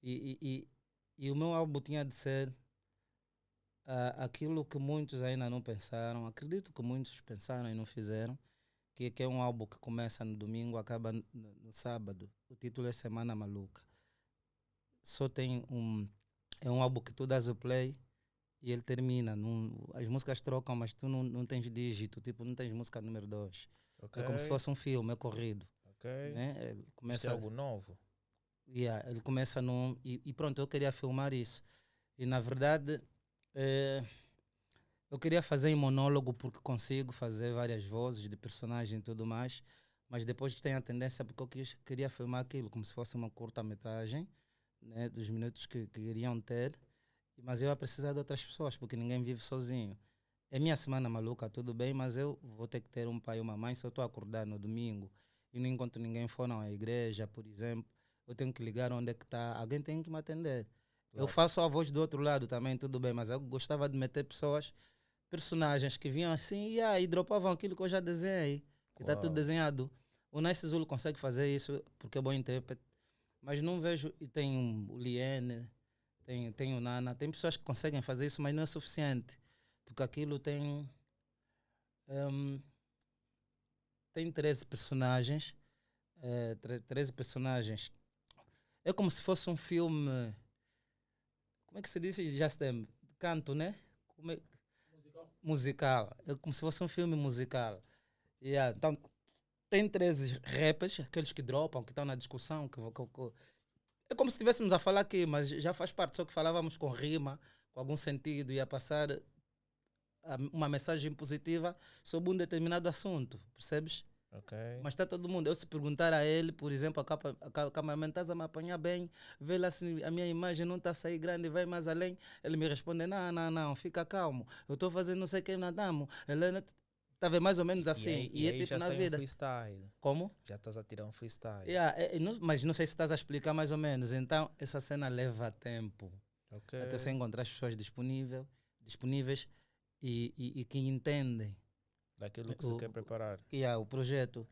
[SPEAKER 1] E o meu álbum tinha de ser aquilo que muitos ainda não pensaram, acredito que muitos pensaram e não fizeram, que é um álbum que começa no domingo, acaba no sábado. O título é Semana Maluca. Só tem é um álbum que tu dás o play e ele termina. As músicas trocam, mas tu não tens dígito, tipo, não tens música número 2.
[SPEAKER 3] Okay.
[SPEAKER 1] É como se fosse um filme, é corrido.
[SPEAKER 3] Okay.
[SPEAKER 1] Né? Ele começa,
[SPEAKER 3] isto é algo novo.
[SPEAKER 1] Ele começa e pronto, eu queria filmar isso. E na verdade, eu queria fazer em monólogo porque consigo fazer várias vozes de personagem e tudo mais, mas depois tem a tendência porque eu queria filmar aquilo como se fosse uma curta-metragem, né, dos minutos que iriam ter, mas eu ia precisar de outras pessoas porque ninguém vive sozinho. É minha semana maluca, tudo bem, mas eu vou ter que ter um pai e uma mãe. Se eu estou a acordar no domingo e não encontro ninguém fora à igreja, por exemplo, eu tenho que ligar onde é que está, alguém tem que me atender. Claro. Eu faço a voz do outro lado também, tudo bem, mas eu gostava de meter personagens que vinham assim e dropavam aquilo que eu já desenhei, que está tudo desenhado. O Nice Zulu consegue fazer isso porque é bom intérprete, mas não vejo, e tem o Liene, tem o Nana, tem pessoas que conseguem fazer isso, mas não é suficiente, porque aquilo tem 13 personagens, 13 personagens. É como se fosse um filme, como é que se diz, Justin? Canto, né? Musical. É como se fosse um filme musical. Então, tem 13 rappers, aqueles que dropam, que estão na discussão. É como se estivéssemos a falar aqui, mas já faz parte, só que falávamos com rima, com algum sentido, ia passar uma mensagem positiva sobre um determinado assunto, percebes?
[SPEAKER 3] Okay.
[SPEAKER 1] Mas está todo mundo. Eu se perguntar a ele, por exemplo, a cameraman, estás a me apanhar bem? Vê lá se a minha imagem não está a sair grande, vai mais além. Ele me responde, não, fica calmo. Eu estou fazendo não sei o que, nadamos. Tá a ver mais ou menos assim.
[SPEAKER 3] E
[SPEAKER 1] E é
[SPEAKER 3] aí
[SPEAKER 1] tipo
[SPEAKER 3] já
[SPEAKER 1] na
[SPEAKER 3] sai um
[SPEAKER 1] vida.
[SPEAKER 3] freestyle.
[SPEAKER 1] Como?
[SPEAKER 3] Já estás a tirar um freestyle.
[SPEAKER 1] Mas não sei se estás a explicar mais ou menos. Então, essa cena leva tempo.
[SPEAKER 3] Ok.
[SPEAKER 1] Até você encontrar as pessoas disponíveis e que entendem
[SPEAKER 3] Daquilo que se quer preparar.
[SPEAKER 1] o projeto.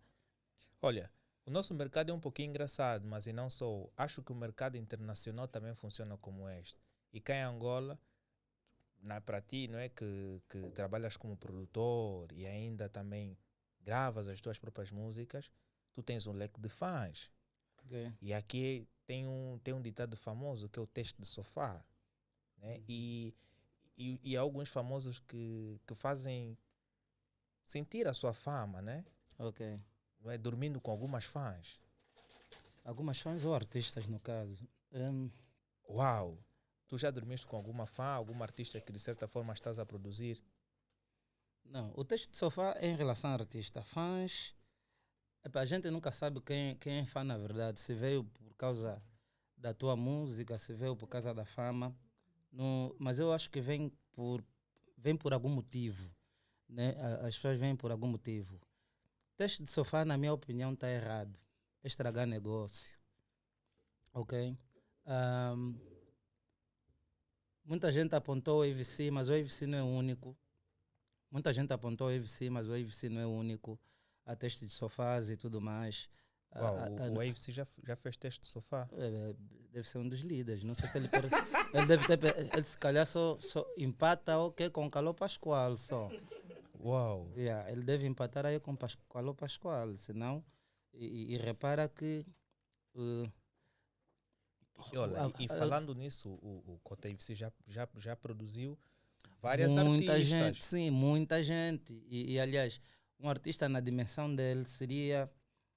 [SPEAKER 3] Olha, o nosso mercado é um pouquinho engraçado, mas e não só. Acho que o mercado internacional também funciona como este. E cá em Angola, para ti, não é que trabalhas como produtor e ainda também gravas as tuas próprias músicas, tu tens um leque de fãs.
[SPEAKER 1] Okay.
[SPEAKER 3] E aqui tem um ditado famoso que é o teste de sofá. Né? E há alguns famosos que fazem sentir a sua fama, né?
[SPEAKER 1] Ok.
[SPEAKER 3] Não é? Dormindo com algumas fãs.
[SPEAKER 1] Algumas fãs ou artistas, no caso.
[SPEAKER 3] Uau! Tu já dormiste com alguma fã, alguma artista que de certa forma estás a produzir?
[SPEAKER 1] Não, o texto de sofá é em relação a artista. Fãs, a gente nunca sabe quem é fã na verdade. Se veio por causa da tua música, se veio por causa da fama. Mas eu acho que vem por algum motivo. Né? As pessoas vêm por algum motivo. Teste de sofá, na minha opinião, está errado. É estragar negócio. Ok? Muita gente apontou o AVC, mas o AVC não é o único. Muita gente apontou o AVC, mas o AVC não é o único. Há teste de sofás e tudo mais.
[SPEAKER 3] Uau, o AVC já fez teste de sofá?
[SPEAKER 1] Deve ser um dos líderes. Não sei se ele deve ter. Ele se calhar só empata com Calor Pascoal só.
[SPEAKER 3] Uau!
[SPEAKER 1] Ele deve empatar aí com Calor Pascoal. Senão. E repara que.
[SPEAKER 3] E falando nisso, o Cota AVC já produziu várias
[SPEAKER 1] muita
[SPEAKER 3] artistas.
[SPEAKER 1] Gente, sim, muita gente. Aliás, um artista na dimensão dele seria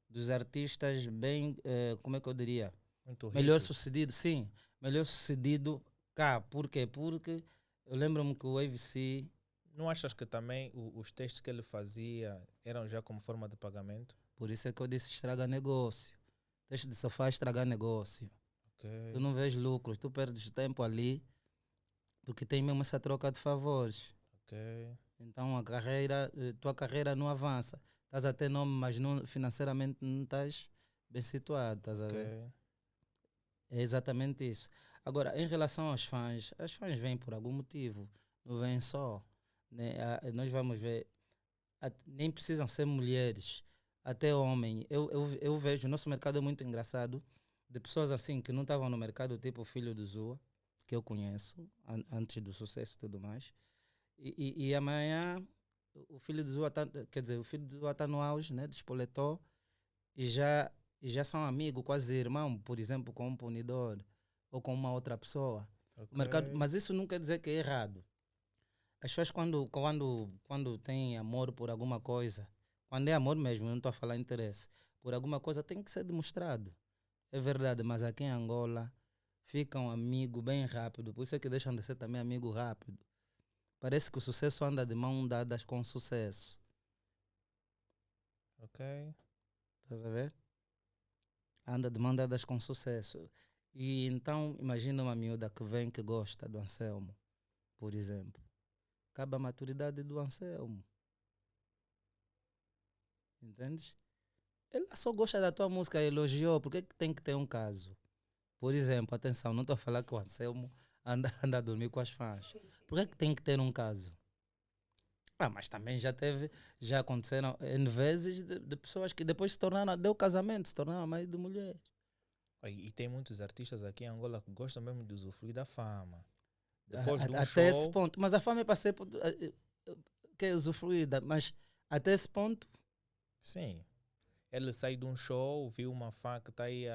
[SPEAKER 1] dos artistas bem, como é que eu diria?
[SPEAKER 3] Muito
[SPEAKER 1] melhor
[SPEAKER 3] ricos.
[SPEAKER 1] sucedido, sim. Melhor sucedido cá. Por quê? Porque eu lembro-me que o AVC...
[SPEAKER 3] Não achas que também os testes que ele fazia eram já como forma de pagamento?
[SPEAKER 1] Por isso é que eu disse estraga negócio. Teste de sofá estragar negócio.
[SPEAKER 3] Okay.
[SPEAKER 1] Tu não vês lucros, tu perdes tempo ali porque tem mesmo essa troca de favores.
[SPEAKER 3] Okay.
[SPEAKER 1] Então tua carreira não avança. Estás a ter nome, mas financeiramente não estás bem situado, estás a ver? É exatamente isso. Agora, em relação aos fãs, as fãs vêm por algum motivo, não vêm só. Né? Nós vamos ver, nem precisam ser mulheres, até homem. Eu vejo, o nosso mercado é muito engraçado, de pessoas assim que não estavam no mercado, tipo o filho do Zua, que eu conheço, antes do sucesso e tudo mais. E amanhã o filho do Zua o filho do Zua está no auge, né? Despoletou e já são amigos, quase irmão, por exemplo, com um punidor ou com uma outra pessoa.
[SPEAKER 3] Okay.
[SPEAKER 1] O mercado, mas isso não quer dizer que é errado. As pessoas quando têm amor por alguma coisa, quando é amor mesmo, eu não estou a falar interesse, por alguma coisa tem que ser demonstrado. É verdade, mas aqui em Angola ficam amigos bem rápido, por isso é que deixam de ser também amigo rápido. Parece que o sucesso anda de mão dadas com o sucesso.
[SPEAKER 3] Ok.
[SPEAKER 1] Estás a ver? Anda de mão dadas com sucesso. E então, imagina uma miúda que vem que gosta do Anselmo, por exemplo. Acaba a maturidade do Anselmo. Entendes? Ela só gosta da tua música, elogiou. Por que tem que ter um caso? Por exemplo, atenção, não estou a falar que o Anselmo anda a dormir com as fãs. Por que tem que ter um caso? Mas também já aconteceram N vezes de pessoas que depois se tornaram, deu casamento, se tornaram marido de mulher.
[SPEAKER 3] E tem muitos artistas aqui em Angola que gostam mesmo de usufruir da fama. Depois de um
[SPEAKER 1] Até
[SPEAKER 3] show...
[SPEAKER 1] esse ponto. Mas a fama é para ser que é usufruída, mas até esse ponto...
[SPEAKER 3] Sim. Ele sai de um show, viu uma fã que está aí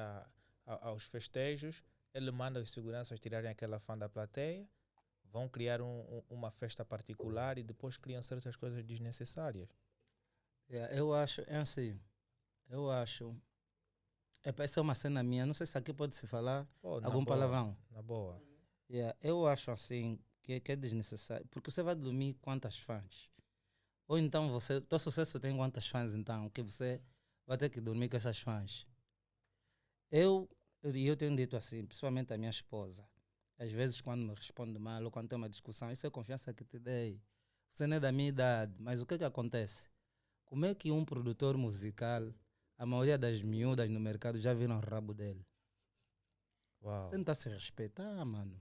[SPEAKER 3] aos festejos, ele manda os seguranças tirarem aquela fã da plateia, vão criar uma festa particular e depois criam certas coisas desnecessárias.
[SPEAKER 1] Eu acho, é assim, eu acho... essa é uma cena minha, não sei se aqui pode-se falar algum palavrão.
[SPEAKER 3] Na boa.
[SPEAKER 1] Eu acho assim que é desnecessário, porque você vai dormir quantas fãs? Ou então teu sucesso tem quantas fãs então, que você vai ter que dormir com essas fãs? Eu tenho dito assim, principalmente a minha esposa, às vezes quando me responde mal ou quando tem uma discussão, isso é confiança que te dei. você não é da minha idade, mas o que acontece? Como é que um produtor musical, a maioria das miúdas no mercado já viram o rabo dele?
[SPEAKER 3] Uau.
[SPEAKER 1] Você não está a se respeitar, mano.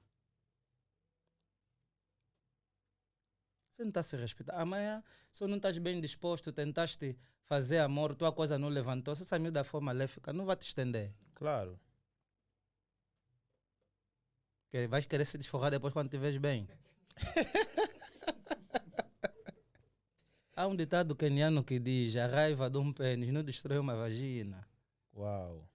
[SPEAKER 1] Você não está a se respeitar. Amanhã, se não estás bem disposto, tentaste fazer amor, tua coisa não levantou, se essa miúda for maléfica, não vai te estender.
[SPEAKER 3] Claro.
[SPEAKER 1] Porque vais querer se desforrar depois quando estiveres bem. Há um ditado queniano que diz: a raiva de um pênis não destrói uma vagina.
[SPEAKER 3] Uau.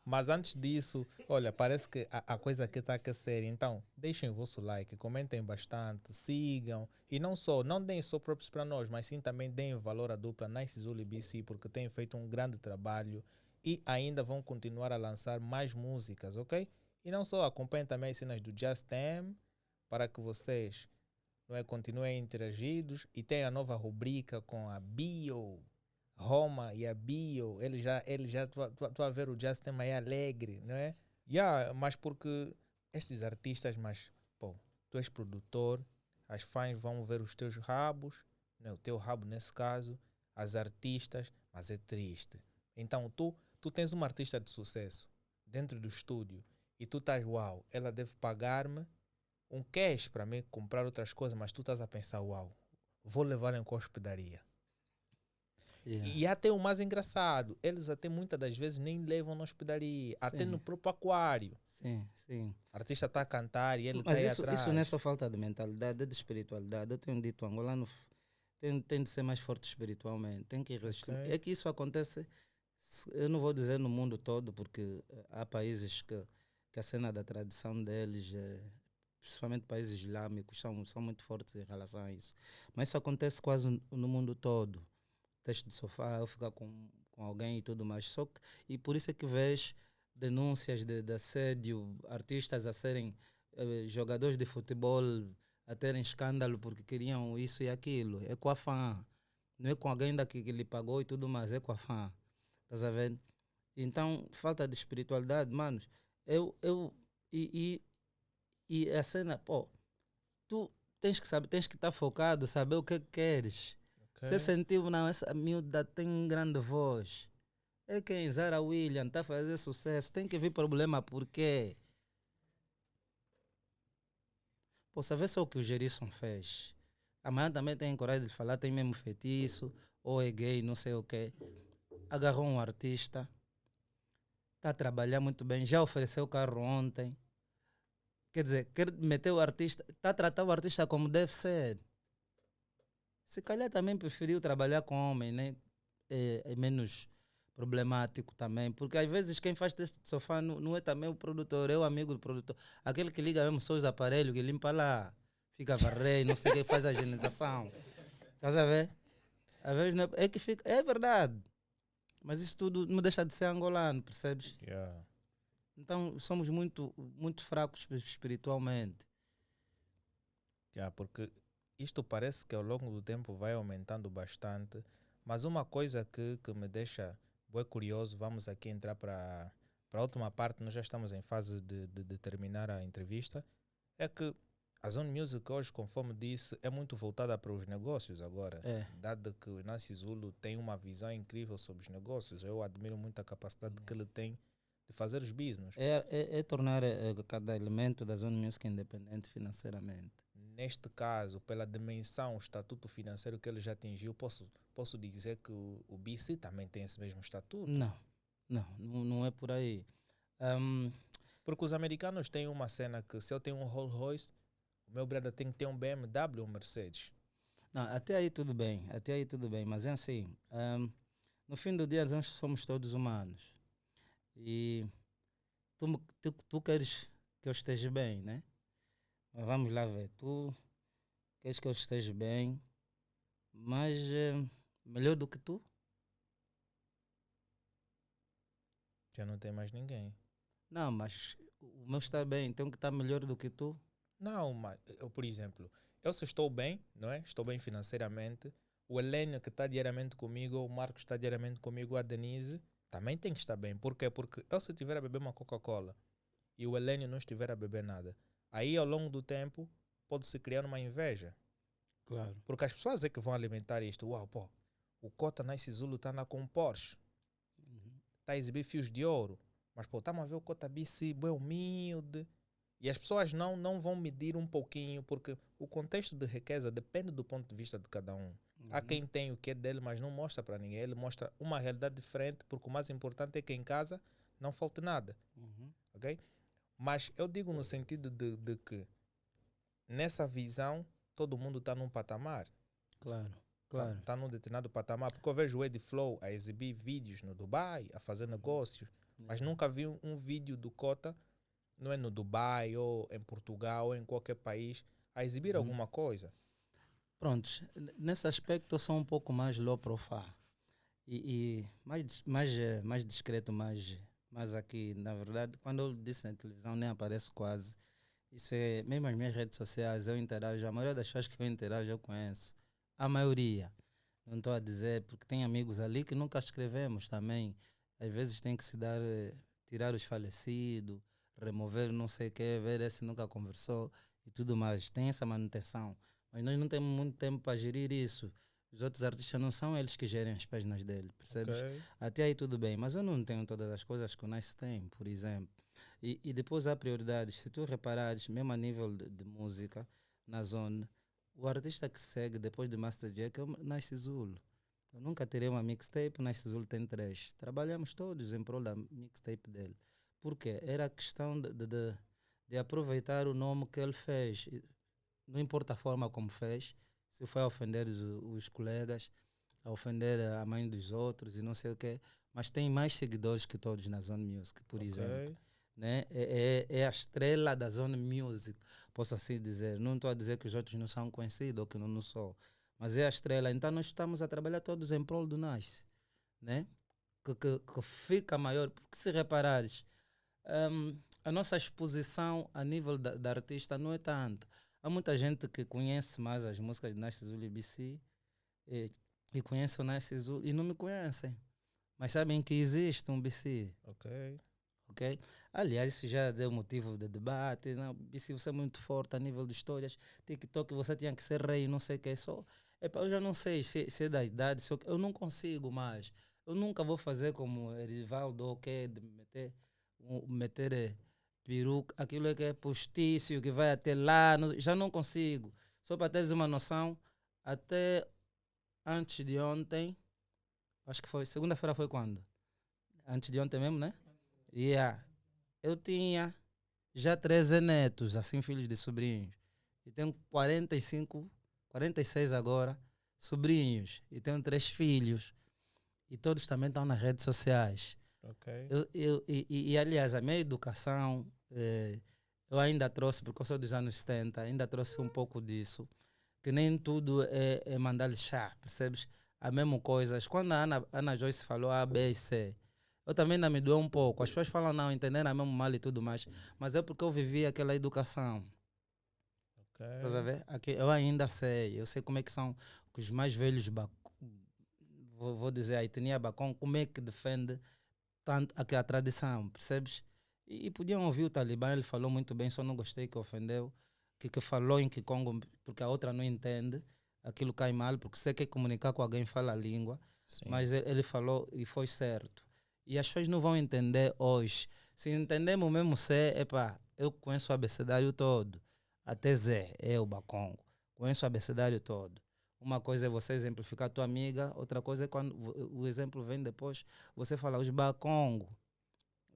[SPEAKER 3] Mas antes disso, olha, parece que a coisa aqui está a aquecer. Então, deixem o vosso like, comentem bastante, sigam. E não deem só props para nós, mas sim também deem valor à dupla Nice Zulu e BC, porque têm feito um grande trabalho e ainda vão continuar a lançar mais músicas, ok? E não só, acompanhem também as cenas do Just Them, para que vocês continuem interagidos. E tem a nova rubrica com a Bio. Roma e a Bio, ele já tu a ver o Justin aí alegre, não é? Mas porque estes artistas, mas pô, tu és produtor, as fãs vão ver os teus rabos, né? O teu rabo nesse caso, as artistas, mas é triste. Então tu tens uma artista de sucesso dentro do estúdio e tu estás, uau, ela deve pagar-me um cash para mim comprar outras coisas, mas tu estás a pensar, uau, vou levar em hospedaria. E até o mais engraçado, eles até muitas das vezes nem levam na hospedaria, até no próprio aquário.
[SPEAKER 1] Sim, sim.
[SPEAKER 3] O artista está a cantar e ele está
[SPEAKER 1] aí
[SPEAKER 3] atrás.
[SPEAKER 1] Mas isso não é só falta de mentalidade, é de espiritualidade. Eu tenho dito, o angolano tem de ser mais forte espiritualmente, tem que resistir.
[SPEAKER 3] Okay.
[SPEAKER 1] É que isso acontece, eu não vou dizer no mundo todo, porque há países que a cena da tradição deles, principalmente países islâmicos, são muito fortes em relação a isso. Mas isso acontece quase no mundo todo. Teste de sofá, eu ficar com alguém e tudo mais. E por isso é que vês denúncias de assédio, artistas a serem jogadores de futebol a terem escândalo porque queriam isso e aquilo. É com a fã. Não é com alguém daqui que lhe pagou e tudo mais, é com a fã. Estás a ver? Então, falta de espiritualidade, manos. E a cena, pô, tu tens que saber, tens que estar focado, saber o que queres. Você sentiu, não, essa miúda tem grande voz. É quem? Zara William, está a fazer sucesso. Tem que vir problema, por quê? Pô, sabe só o que o Gerisson fez? Amanhã também tem coragem de falar, tem mesmo feitiço, ou é gay, não sei o quê. Agarrou um artista, está a trabalhar muito bem, já ofereceu o carro ontem. Quer dizer, quer meter o artista, está a tratar o artista como deve ser. Se calhar também preferiu trabalhar com homem, né? É menos problemático também, porque às vezes quem faz teste de sofá não é também o produtor, é o amigo do produtor, aquele que liga mesmo só os aparelhos, que limpa lá, fica a varrer, não sei quem faz a higienização. Estás a ver? Às vezes não é que fica, é verdade, mas isso tudo não deixa de ser angolano, percebes? Então somos muito, muito fracos espiritualmente.
[SPEAKER 3] Porque isto parece que ao longo do tempo vai aumentando bastante, mas uma coisa que me deixa bem curioso, vamos aqui entrar para a última parte, nós já estamos em fase de terminar a entrevista, é que a Zone Music hoje, conforme disse, é muito voltada para os negócios agora, dado que o Nice Zulu tem uma visão incrível sobre os negócios. Eu admiro muito a capacidade que ele tem de fazer os business.
[SPEAKER 1] É tornar cada elemento da Zone Music independente financeiramente.
[SPEAKER 3] Neste caso, pela dimensão, o estatuto financeiro que ele já atingiu, posso dizer que o BC também tem esse mesmo estatuto?
[SPEAKER 1] Não é por aí.
[SPEAKER 3] Porque os americanos têm uma cena que se eu tenho um Rolls Royce, o meu brother tem que ter um BMW ou um Mercedes.
[SPEAKER 1] Não, até aí tudo bem, mas é assim, no fim do dia nós somos todos humanos. E tu queres que eu esteja bem, né? Mas vamos lá ver, tu queres que eu esteja bem, mas melhor do que tu?
[SPEAKER 3] Já não tem mais ninguém.
[SPEAKER 1] Não, mas o meu está bem, tem que estar melhor do que tu?
[SPEAKER 3] Não, mas eu, por exemplo, eu se estou bem, não é? Estou bem financeiramente, o Helênio que está diariamente comigo, o Marcos está diariamente comigo, a Denise, também tem que estar bem. Por quê? Porque eu se estiver a beber uma Coca-Cola e o Helênio não estiver a beber nada, aí ao longo do tempo pode-se criar uma inveja.
[SPEAKER 1] Claro.
[SPEAKER 3] Porque as pessoas é que vão alimentar isto. Uau, pô, o Cota Nice Zulu está na com Porsche. Está a exibir fios de ouro. Mas, pô, estamos a ver o Cota BC, bem humilde. E as pessoas não vão medir um pouquinho, porque o contexto de riqueza depende do ponto de vista de cada um. Há quem tem o que é dele, mas não mostra para ninguém. Ele mostra uma realidade diferente, porque o mais importante é que em casa não falte nada. Ok? Mas eu digo no sentido de que nessa visão todo mundo está num patamar.
[SPEAKER 1] Claro.
[SPEAKER 3] Está num determinado patamar. Porque eu vejo o Eddie Flow a exibir vídeos no Dubai, a fazer negócios, mas nunca vi um vídeo do Cota, não é no Dubai ou em Portugal ou em qualquer país, a exibir alguma coisa.
[SPEAKER 1] Prontos, nesse aspecto eu sou um pouco mais low profile e mais discreto, mais aqui. Na verdade, quando eu disse na televisão, nem apareço quase. Isso é, mesmo as minhas redes sociais, eu interajo, a maioria das pessoas que eu interajo eu conheço. A maioria. Não estou a dizer, porque tem amigos ali que nunca escrevemos também. Às vezes tem que se dar, tirar os falecidos, remover não sei o que, ver esse nunca conversou e tudo mais. Tem essa manutenção. Mas nós não temos muito tempo para gerir isso. Os outros artistas não são eles que gerem as páginas dele, percebes?
[SPEAKER 3] Okay.
[SPEAKER 1] Até aí tudo bem, mas eu não tenho todas as coisas que o Nice tem, por exemplo. E depois há prioridades. Se tu reparares, mesmo a nível de música, na zona, o artista que segue depois de Master Jack é o Nice Zulu. Eu nunca terei uma mixtape, o Nice Zulu tem 3. Trabalhamos todos em prol da mixtape dele. Por quê? Era a questão de aproveitar o nome que ele fez. Não importa a forma como fez, se foi a ofender os colegas, a ofender a mãe dos outros e não sei o quê, mas tem mais seguidores que todos na Zone Music, por exemplo. Né? É a estrela da Zone Music, posso assim dizer. Não estou a dizer que os outros não são conhecidos ou que não sou, mas é a estrela. Então nós estamos a trabalhar todos em prol do Nice, né? que fica maior, porque se reparares, a nossa exposição a nível da artista não é tanta. Há muita gente que conhece mais as músicas de Nice Zulu e BC e conhece o Nice Zulu e não me conhecem, mas sabem que existe um BC. Ok? Aliás, isso já deu motivo de debate. Não, BC, você é muito forte a nível de histórias. TikTok, você tinha que ser rei, não sei o que. Eu já não sei se é da idade, eu não consigo mais. Eu nunca vou fazer como Erivaldo, ok, de meter peruca, aquilo é que é postício, que vai até lá, já não consigo. Só para teres uma noção, até antes de ontem, acho que foi, segunda-feira foi quando? Antes de ontem mesmo, né? Eu tinha já 13 netos, assim, filhos de sobrinhos. E tenho 45, 46 agora, sobrinhos. E tenho 3 filhos. E todos também estão nas redes sociais. Aliás, a minha educação, eu ainda trouxe, porque eu sou dos anos 70, ainda trouxe um pouco disso, que nem tudo é mandar-lhe chá, percebes? A mesma coisa. Quando a Ana Joyce falou A, B e C, eu também ainda me doeu um pouco. As pessoas falam, não, entenderam mesmo mal e tudo mais, mas é porque eu vivi aquela educação. Estás a ver? Eu ainda sei, eu sei como é que são os mais velhos, vou dizer, a etnia Bacon, como é que defende tanto a tradição, percebes? E podiam ouvir o Talibã, ele falou muito bem, só não gostei que ofendeu, que falou em Kikongo, porque a outra não entende, aquilo cai mal, porque você quer comunicar com alguém, fala a língua. Sim. Mas ele falou e foi certo. E as pessoas não vão entender hoje. Se entendemos mesmo C, eu conheço o abecedário todo, até Z, o Bacongo, conheço o abecedário todo. Uma coisa é você exemplificar a tua amiga, outra coisa é quando o exemplo vem depois, você fala os Bacongo,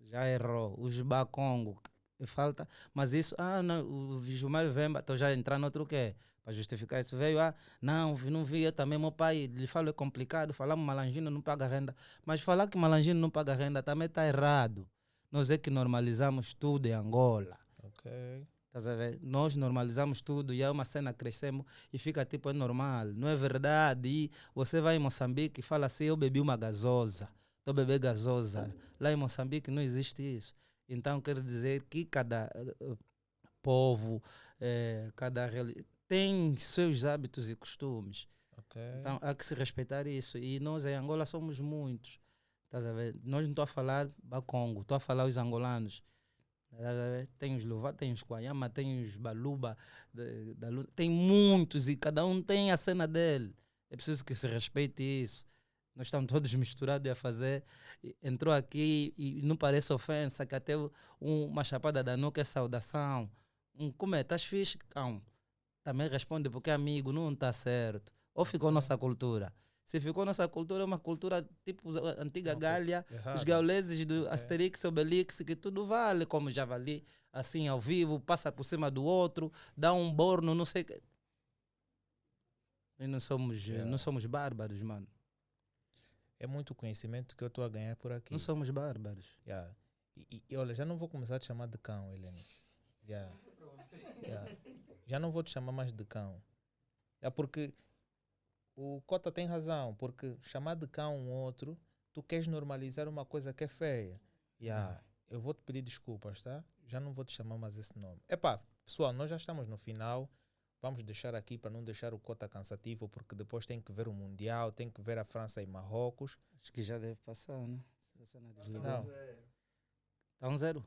[SPEAKER 1] já errou, os Bacongo, falta, mas isso, não, o Vijumar Vemba, estou já entrando no outro quê? Para justificar isso, veio, não vi, eu também, meu pai, lhe falo, é complicado, falar malangino não paga renda, mas falar que malangino não paga renda também está errado. Nós é que normalizamos tudo em Angola. Estás a ver? Nós normalizamos tudo e é uma cena, crescemos e fica tipo, é normal. Não é verdade. E você vai em Moçambique e fala assim, eu bebi uma gasosa, estou bebendo gasosa. Lá em Moçambique não existe isso. Então quer dizer que cada povo, cada religião tem seus hábitos e costumes. Então há que se respeitar isso. E nós em Angola somos muitos. Estás a ver? Nós não estou a falar Bacongo, estou a falar os angolanos. Tem os Luva, tem os Kwayama, tem os Baluba, tem muitos e cada um tem a cena dele. É preciso que se respeite isso. Nós estamos todos misturados a fazer. Entrou aqui e não parece ofensa, que até uma chapada da nuca é saudação. Como é? Estás fixe? Cão. Também responde porque amigo, não está certo. Ou ficou nossa cultura. Se ficou nossa cultura, é uma cultura tipo antiga Gália, os gauleses do Asterix, Obelix, que tudo vale como javali, assim ao vivo, passa por cima do outro, dá um borno, não sei o que. E não somos bárbaros, mano.
[SPEAKER 3] É muito conhecimento que eu estou a ganhar por aqui.
[SPEAKER 1] Não somos bárbaros.
[SPEAKER 3] E olha, já não vou começar a te chamar de cão, Helene. Já não vou te chamar mais de cão. Porque o Cota tem razão, porque chamar de cão um outro, tu queres normalizar uma coisa que é feia. Eu vou te pedir desculpas, tá? Já não vou te chamar mais esse nome. Pessoal, nós já estamos no final. Vamos deixar aqui para não deixar o Cota cansativo, porque depois tem que ver o Mundial, tem que ver a França e Marrocos.
[SPEAKER 1] Acho que já deve passar, né?
[SPEAKER 3] Não.
[SPEAKER 1] Está 1-0?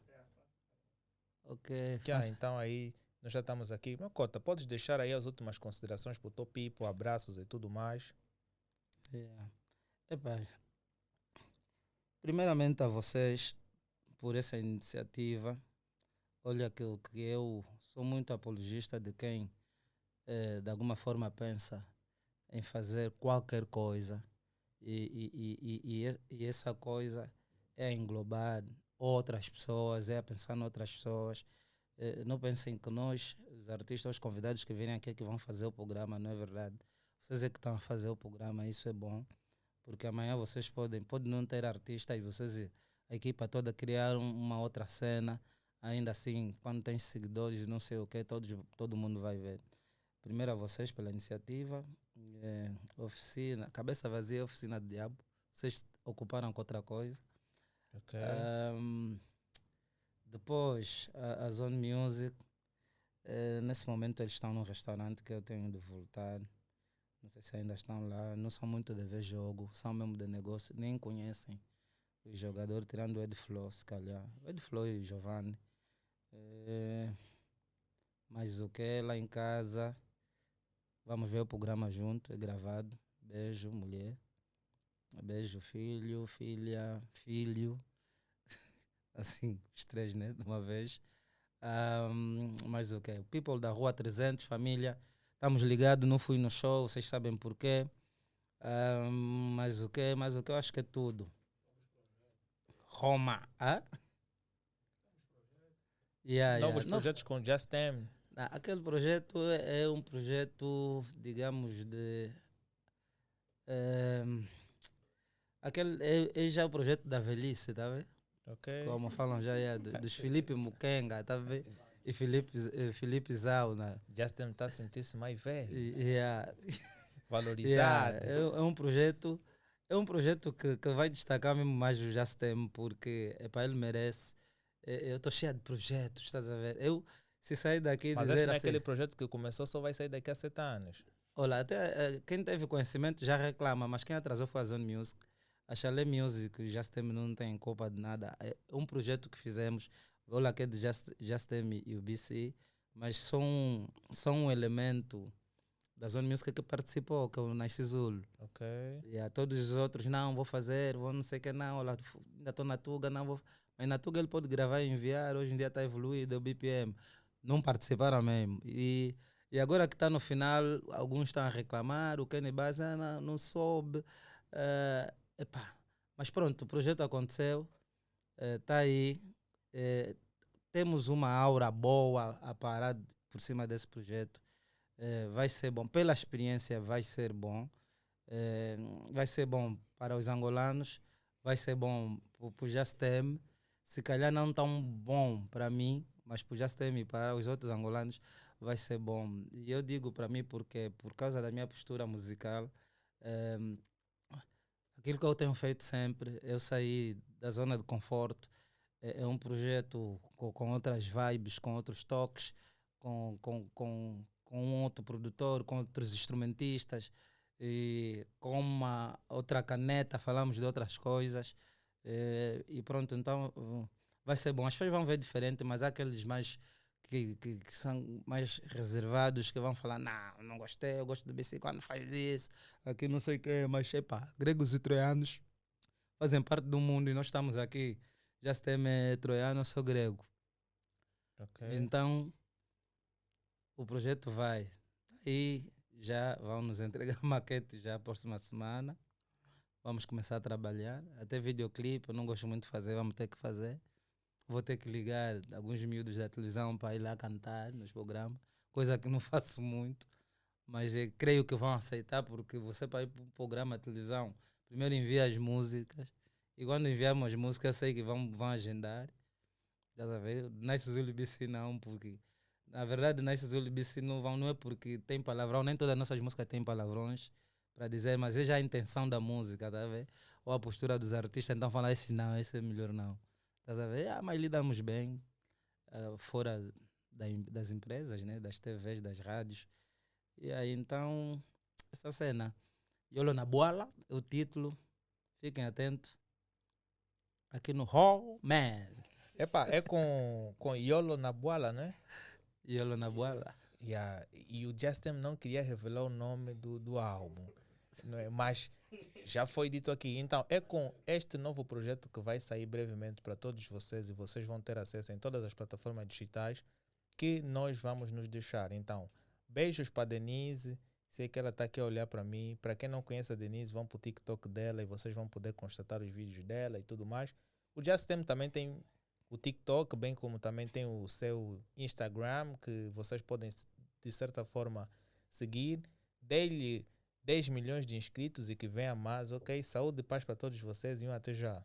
[SPEAKER 1] Ok.
[SPEAKER 3] Então aí nós já estamos aqui. Mas Cota, podes deixar aí as últimas considerações para o teu people, abraços e tudo mais.
[SPEAKER 1] Primeiramente a vocês por essa iniciativa. Olha que eu sou muito apologista de quem de alguma forma pensa em fazer qualquer coisa e essa coisa é englobar outras pessoas, é pensar em outras pessoas. Não pensem que nós, os artistas, os convidados que virem aqui que vão fazer o programa, não é verdade. Vocês é que estão a fazer o programa, isso é bom, porque amanhã vocês podem não ter artista e vocês, a equipa toda, criar uma outra cena. Ainda assim, quando tem seguidores, não sei o que, todo mundo vai ver. Primeiro a vocês pela iniciativa. Oficina, cabeça vazia, oficina do diabo. Vocês ocuparam com outra coisa.
[SPEAKER 3] Okay.
[SPEAKER 1] Depois, a Zone Music. Nesse momento eles estão num restaurante que eu tenho de voltar. Não sei se ainda estão lá. Não são muito de ver jogo, são mesmo de negócio. Nem conhecem o jogador, tirando o Ed Flow, se calhar. O Ed Flow e o Giovanni. Mas o que lá em casa, vamos ver o programa junto, é gravado. Beijo, mulher. Beijo, filho, filha, filho. Assim, os três, né? De uma vez. Mas o que? People da Rua 300, família. Estamos ligados, não fui no show, vocês sabem porquê. Mas o que? Eu acho que é tudo. Roma.
[SPEAKER 3] Novos projetos com Just Them.
[SPEAKER 1] Aquele projeto é um projeto, digamos, de... aquele é já o projeto da velhice, tá vendo?
[SPEAKER 3] Okay.
[SPEAKER 1] Como falam já dos Felipe Mukenga, tá vendo? E Felipe Zau, né?
[SPEAKER 3] Just Them está a sentir-se mais velho.
[SPEAKER 1] Valorizado. É um projeto que vai destacar mesmo mais o Just Them, porque ele merece. Eu estou cheio de projetos, estás a ver? Se sair daqui e
[SPEAKER 3] mas
[SPEAKER 1] dizer
[SPEAKER 3] não é
[SPEAKER 1] assim,
[SPEAKER 3] aquele projeto que começou, só vai sair daqui a 7 anos.
[SPEAKER 1] Olha, até quem teve conhecimento já reclama, mas quem atrasou foi a Zone Music. A Chalé Music e Just Them não tem culpa de nada. É um projeto que fizemos, olha que é de Just Them e o BC, mas são um elemento da Zone Music que participou, que é o Nasci Zulu.
[SPEAKER 3] Ok.
[SPEAKER 1] E todos os outros, não, vou fazer, vou não sei o que, não, olha, ainda estou na Tuga, não vou... Mas na Tuga ele pode gravar e enviar, hoje em dia está evoluído, o BPM. Não participaram mesmo. E agora que está no final, alguns estão a reclamar, o Kenny Bass não soube. Mas pronto, o projeto aconteceu, está aí. Temos uma aura boa a parar por cima desse projeto. Vai ser bom, pela experiência vai ser bom. Vai ser bom para os angolanos, vai ser bom para o Just Them. Se calhar não tão bom para mim, mas para o Just Them e para os outros angolanos vai ser bom. E eu digo para mim porque, por causa da minha postura musical, aquilo que eu tenho feito sempre, eu saí da zona de conforto. É um projeto com outras vibes, com outros toques, com um outro produtor, com outros instrumentistas, e com uma outra caneta falamos de outras coisas. E pronto, então vai ser bom. As pessoas vão ver diferente, mas há aqueles mais que são mais reservados, que vão falar, não gostei, eu gosto do BC quando faz isso, aqui não sei o que, mas epá, gregos e troianos fazem parte do mundo e nós estamos aqui. Já se tem troiano, eu sou grego.
[SPEAKER 3] Ok.
[SPEAKER 1] Então, o projeto vai. Aí já vão nos entregar maquete já a próxima semana. Vamos começar a trabalhar. Até videoclipe, eu não gosto muito de fazer, vamos ter que fazer. Vou ter que ligar alguns miúdos da televisão para ir lá cantar nos programas, coisa que não faço muito, mas creio que vão aceitar, porque você para ir para o programa de televisão, primeiro envia as músicas, e quando enviarmos as músicas, eu sei que vão agendar. Já tá vendo? Nice Zulu BC não, porque na verdade Nice Zulu BC não é porque tem palavrão, nem todas as nossas músicas têm palavrões para dizer, mas é já a intenção da música, tá vendo? Ou a postura dos artistas, então falar esse não, esse é melhor não. Tá vendo? Mas lidamos bem fora das empresas, né? Das TVs, das rádios. E aí então, essa cena. Yolo na Boala, é o título. Fiquem atentos. Aqui no Hall Man.
[SPEAKER 3] Epá, é com Yolo na boala, né?
[SPEAKER 1] Yolo na Boala.
[SPEAKER 3] Yeah. E o Justin não queria revelar o nome do álbum, não é? Mas já foi dito aqui. Então, é com este novo projeto que vai sair brevemente para todos vocês e vocês vão ter acesso em todas as plataformas digitais que nós vamos nos deixar. Então, beijos para Denise. Sei que ela está aqui a olhar para mim. Para quem não conhece a Denise, vão para o TikTok dela e vocês vão poder constatar os vídeos dela e tudo mais. O Justin também tem o TikTok, bem como também tem o seu Instagram, que vocês podem, de certa forma, seguir. Dê-lhe 10 milhões de inscritos e que venha mais, ok? Saúde e paz para todos vocês e até já.